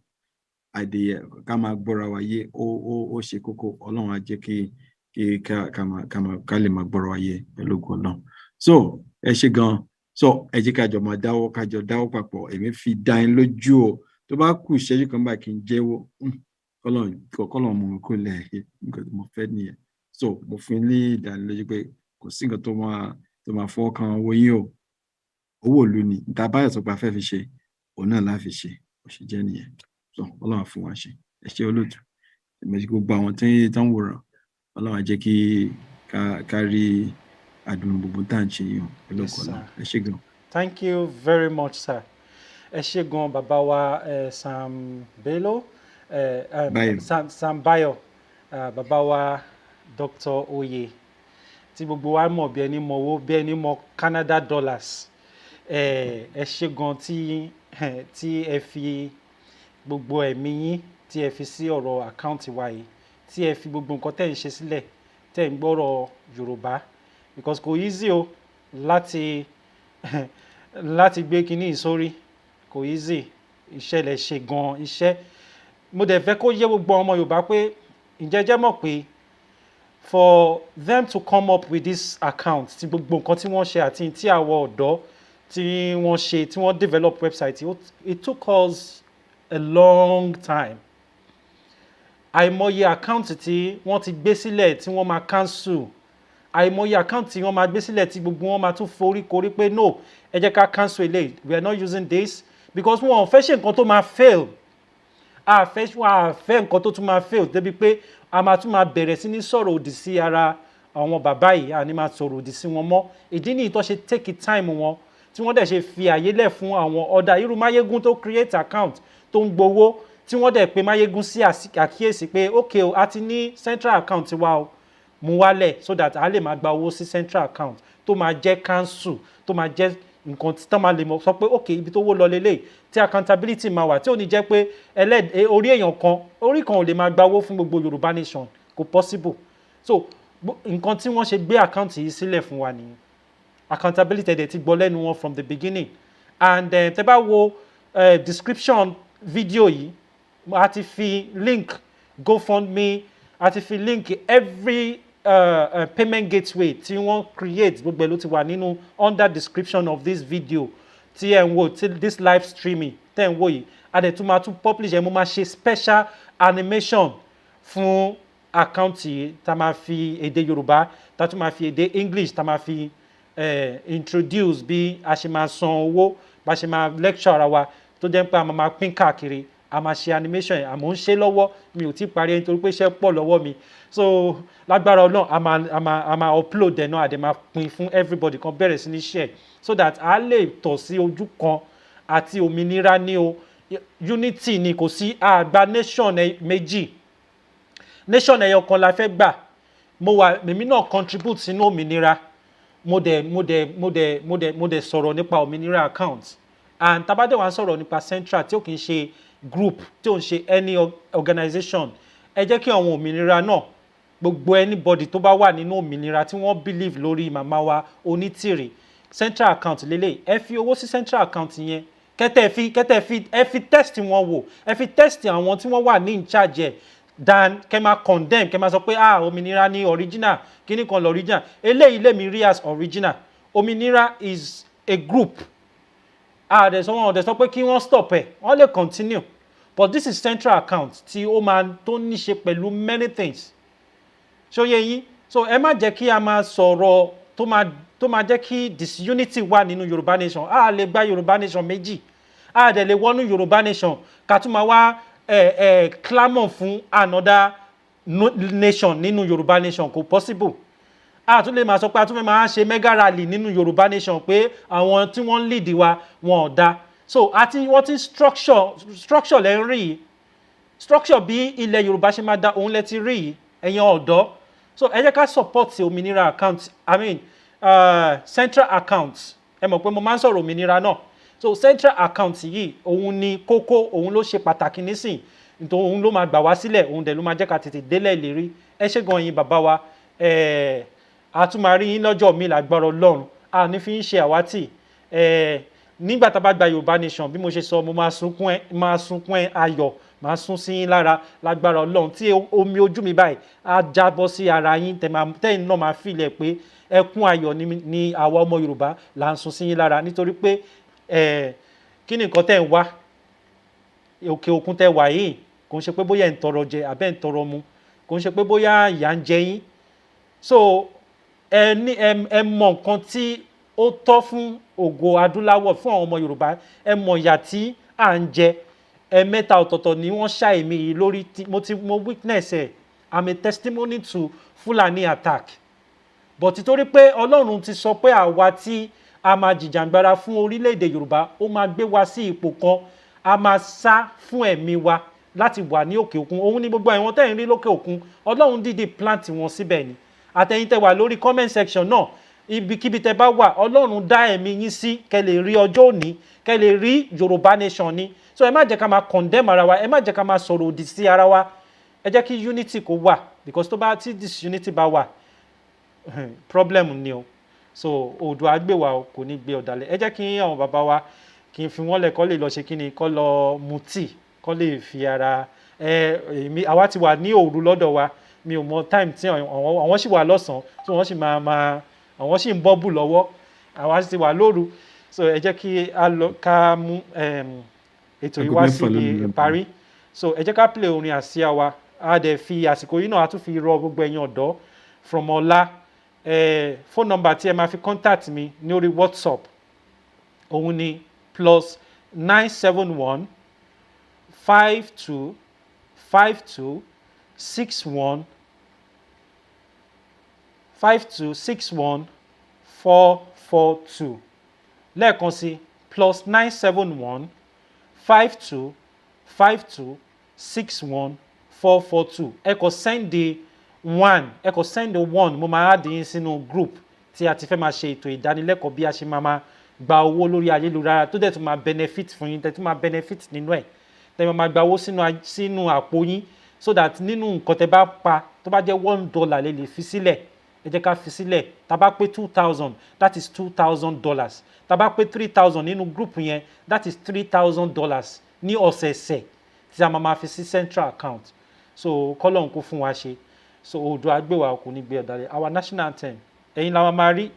Àdìyẹ ká máa gbọ́ra wa yé, ó ṣe kókó. Ọlọ́run á jẹ́ kí ká lè máa gbọ́ra wa yé pẹ̀lú ògo Ọlọ́run. So ẹ ṣé gan. So ẹ jẹ́ kájọ dáwọ́ papọ̀. Èmi fi dá yín lójú o, tó bá kù ìṣẹ́jú kan báyìí kí n jẹ́wọ́, kọ́lọ́run mú mi kó lẹ̀ nǹkan tí mo fẹ́ nìyẹn. So mo fún yín ní ìdánilójú pé kò sí nǹkan tó máa fọwọ́ kan owó yín o. Owó ìlú ni tá a bá yẹ sọ pé a fẹ́ fi ṣe, òun náà láfi ṣe, ó ṣe jẹ́ nìyẹn. So Ọlọ́run á fún wa ṣe. Ẹ ṣé olóòtú. Èmi gbogbo àwọn tí ń wòran, Ọlọ́run á jẹ́ kí ká rí àdùn gbogbo tá à ń ṣe yìí pẹ̀lú ògo Ọlọ́run. Ẹ ṣé gan. Thank you very much, sir. Ẹ ṣé gan bàbá wa Sam Bayo, bàbá wa Dr. Oye, tí gbogbo wa mọ̀ bí ẹni mọ̀ owó, bí ẹni mọ̀ Canada dollars. Ẹ ṣé gan tí ẹ fi gbogbo ẹ̀mí yín tí ẹ fi sí ọ̀rọ̀ àkáǹtì wa yìí, tí ẹ fi gbogbo nǹkan tẹ́ ń ṣe sílẹ̀, tẹ́ ń gbọ́rọ̀ Yorùbá, because kò easy o láti gbé kinní ìsórí, kò easy. Iṣẹ́ lẹ ṣe gan iṣẹ́. Mo dẹ̀ fẹ́ kó yé gbogbo ọmọ Yorùbá pé ǹjẹ́ jẹ́ mọ̀ pé for them to come up with this account, tí gbogbo nǹkan tí wọ́n ṣe àti tí àwọn ọ̀dọ́ tí wọ́n ṣe, tí wọ́n develop website, it took us a long time. Àìmọye account tí wọ́n ti gbé sílẹ̀ tí wọ́n máa cancel, àìmọye account tí wọ́n máa gbé sílẹ̀ tí gbogbo wọn máa tún forí korí pé no, ẹ jẹ́ ká cancel eléyìí, we are not using this, because wọn ò fẹ́ ṣe nǹkan tó máa fail. A fẹ́ nǹkan tó tún máa fail débi pé a máa tún máa bẹ̀rẹ̀ sí ní sọ̀rọ̀ òdì sí ara àwọn bàbá yìí, a ní máa sọ̀rọ̀ òdì sí wọn mọ́. Ìdí nìyí tó ṣe take time wọn, tí wọ́n dẹ̀ ṣe fi àyè lẹ̀ fún àwọn ọ̀dà irú Máyégún tó create account tó ń gbowó, tí wọ́n dẹ̀ pé Máyégún sí àkíyèsí pé okay o, a ti ní central account wa o, mú wálẹ̀ so that a lè máa gba owó sí central account tó máa jẹ́ cancel, tó máa jẹ́ nǹkan tí tán máa lè mọ̀ sọ pé okay, ibi tó wó lọ lélẹ̀, tí accountability máa wà, tí ò ní jẹ́ pé orí èèyàn kan, orí kan ò lè máa gba owó fún gbogbo Yorùbá nation, kò possible. So nǹkan tí wọ́n ṣe gbé account yìí sílẹ̀ fún wa nìyẹn. Accountability ẹ̀dẹ̀ ti gbọ́ lẹ́nu wọn from the beginning. And tẹ́ bá wo description video yìí, a ti fi link GoFundMe, a ti fi link every payment gateway tí wọ́n create, gbogbo ẹ̀ ló ti wà nínú under description of this video tí ẹ̀ ń wò, this live streaming tẹ́ ń wò yìí. A dẹ̀ tún máa tún publish ẹ̀, mo máa ṣe special animation fún account yìí tá máa fi èdè Yorùbá, tá tún máa fi èdè English, tá máa fi introduce bí a ṣe máa san owó bá ṣe máa lecture ara wa tó jẹ́ pé a máa pín káàkiri a máa ṣe animation àmọ́ ń ṣe lọ́wọ́ mi ò tí parí ẹ̀ nítorí pé iṣẹ́ pọ̀ lọ́wọ́ mi so lágbára Ọlọ́run a máa upload ẹ̀ náà àdè máa pín fún everybody kan bẹ̀rẹ̀ sí ní share so that a lè tọ̀ sí ojú kan àti òmìnira ní o unity ni kò sí àgbà nation méjì nation ẹyọ kan la fẹ́ gbà èmi náà contribute sínú òmìnira mo dẹ̀ sọ̀rọ̀ nípa òmìnira account and tabade wa sọ̀rọ̀ nípa central tí ó kì í ṣe group tí ó ń ṣe any organization ẹ jẹ́ kí àwọn òmìnira náà gbogbo anybody tó bá wà nínú òmìnira tí wọ́n believe lórí màmá wa Onítìrì central account lélẹ̀ ẹ fi owó sí central account yẹn ẹ fi test wọn wò ẹ fi test àwọn tí wọ́n wà ní in charge ẹ̀ dan kẹ́ máa condemn kẹ́ máa sọ pé òmìnira ni original kíní kan lọ original eléyìí lèmi rí as original òmìnira is a group ọ̀dẹ̀ sọ pé kí wọ́n stop ẹ̀ wọ́n lè continue but this is central account tí ó máa tó ní ṣe pẹ̀lú many things ṣóyè yín so ẹ má jẹ́ kí a máa sọ̀rọ̀ tó máa jẹ́ kí disunity wà nínú Yorùbá nation a lè gba Yorùbá nation méjì a dẹ̀ lè wọnú Yorùbá nation ká tún máa wá clamor fún another nation nínú Yorùbá nation kò possible a tún lè máa sọ pé a tún máa ṣe mega rally nínú Yorùbá nation pé àwọn tí wọ́n ń lead wa wọn ò dá so àti wọ́n ti structure lẹ́ ń rí yìí structure bí ilẹ̀ Yorùbá ṣe máa dá òun lẹ́ ti rí yìí ẹ̀yin ọ̀dọ́ so ẹ jẹ́ ká support òmìnira account central account ẹ mọ̀ pé mo máa ń sọ̀rọ̀ òmìnira náà so central account yìí òun ni kókó òun ló ṣe pàtàkì nísìn nítorí òun ló máa gbà wá sílẹ̀ òun dẹ̀ ló máa jẹ́ ká tètè délẹ̀ ìlérí ẹ ṣé gan yín bàbá wa a tún máa rí yín lọ́jọ́ mi lágbára Ọlọ́run a ní fi ń ṣe àwátì nígbà tá a bá gba Yorùbá nation bí mo ṣe sọ mo máa sunkún ẹ ayọ̀ máa sún sí yín lára lágbára Ọlọ́run tí omi ojú mi báyìí á jábọ́ sí ara yín tẹ́yìn náà máa fìlẹ̀ pé ẹkún ayọ̀ ni àwa ọmọ Yorùbá là ń sun sí yín lára nítorí pé kí ni nǹkan tẹ́ ń wá òkè òkun tẹ́ wà yìí kò ń ṣe pé bóyá ẹ̀ ń tọrọ jẹ àbẹ́ ń tọrọ mu kò ń ṣe pé bóyá ìyà ń jẹ yín so ẹ mọ nǹkan tí ó tọ́ fún ògo adúláwọ̀ fún àwọn ọmọ Yorùbá ẹ mọ ìyà tí à ń jẹ ẹ̀mẹ́ta ọ̀tọ̀ọ̀tọ̀ ni wọ́n ṣá èmi yìí lórí mo witness ẹ̀ I'm a testimony to Fulani attack but torí pé Ọlọ́run ti sọ pé àwa tí a máa jìjàngbara fún orílẹ̀-èdè Yorùbá ó máa gbé wa sí ipò kan a máa sá fún ẹ̀mí wa láti wà ní òkè òkun òun ni gbogbo àwọn tẹ́ ń rí lókè òkun Ọlọ́run dídì plant wọn síbẹ̀ ni àtẹ̀yin tẹ́ wà lórí comment section náà ibikíbi tẹ́ bá wà Ọlọ́run dá ẹ̀mí yín sí kẹ́ lè rí ọjọ́ òní kẹ́ lè rí Yorùbá nation ni so ẹ má jẹ́ ká máa condemn ara wa ẹ má jẹ́ ká máa sọ̀rọ̀ òdì sí ara wa ẹ jẹ́ kí unity kó wà because tí disunity bá wà problem ni o so Oòduà gbé wa kò ní gbé ọ̀dàlẹ̀ ẹ jẹ́ kí àwọn bàbá wa kí n fi wọ́n lẹ̀ kọ́ lè lọ ṣe kí ni kọ́ lọ mutí kọ́ lè fi ara àwa ti wà ní òru lọ́dọ̀ wa mi ò mọ time tí àwọn sì wà lọ́sàn-án tí wọ́n sì àwọn sì ń bọ́bù lọ́wọ́ àwa sì wà lóru so ẹ jẹ́ kí ká mú ètò yìí wá sí ìparí so ẹ jẹ́ ká play orin àsíá wa a dẹ̀ fi àsìkò yìí náà a tún fi rọ gbogbo ẹ̀yin ọ̀dọ́ from ọ̀la phone number tí ẹ máa fi contact mi ní orí WhatsApp òun ni +971 52 52 61 52 61 442 lẹ́ẹ̀kan sí +971 52 52 61 442 ẹ kọ send the one mo máa add yín sínú group tí a ti fẹ́ máa ṣe ètò ìdánilẹ́kọ̀ọ́ bí a ṣe máa gba owó lórí ayélujára tó dẹ̀ tún máa benefit fún yín tẹ̀ tún máa benefit nínú ẹ̀ tẹ̀ máa gba owó sínú àpò yín so that nínú nǹkan tẹ́ bá pa tó bá jẹ́ $1 lè lè fi sílẹ̀ ẹ jẹ́ ká fi sílẹ̀ tá bá pé 2,000 that is $2,000 tá bá pé 3,000 nínú group yẹn that is $3,000 ní ọ̀sẹ̀ẹ̀sẹ̀ tí a máa fi sí central account so kọ́lọ́n kó fún wa ṣe so Oòduà gbé wa kò ní gbé ọ̀dàlẹ̀ our national anthem ẹ̀yin la máa rí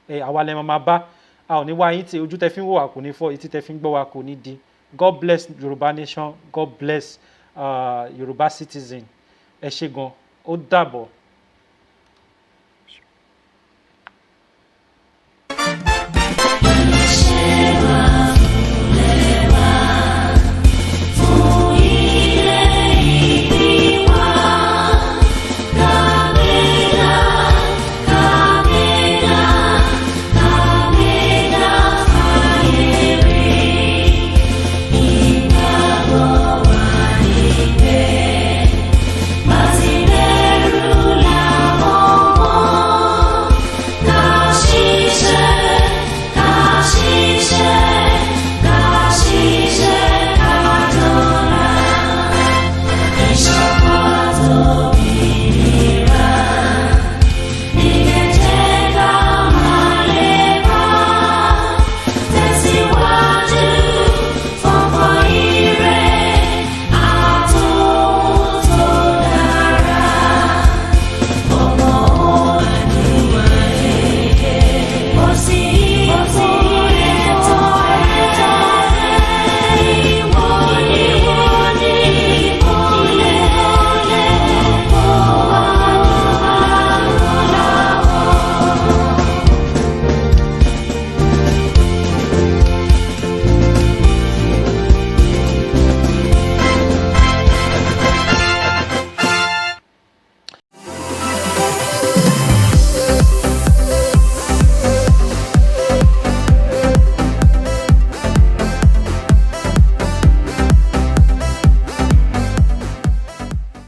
àwa lẹ́ máa bá a ò ní wá yín tí ojú tẹ́ fi ń wò wá kò ní fọ́ etí tẹ́ fi ń gbọ́ wá kò ní di God bless Yorùbá nation God bless Yorùbá citizen ẹ ṣé gan ó dàbọ̀.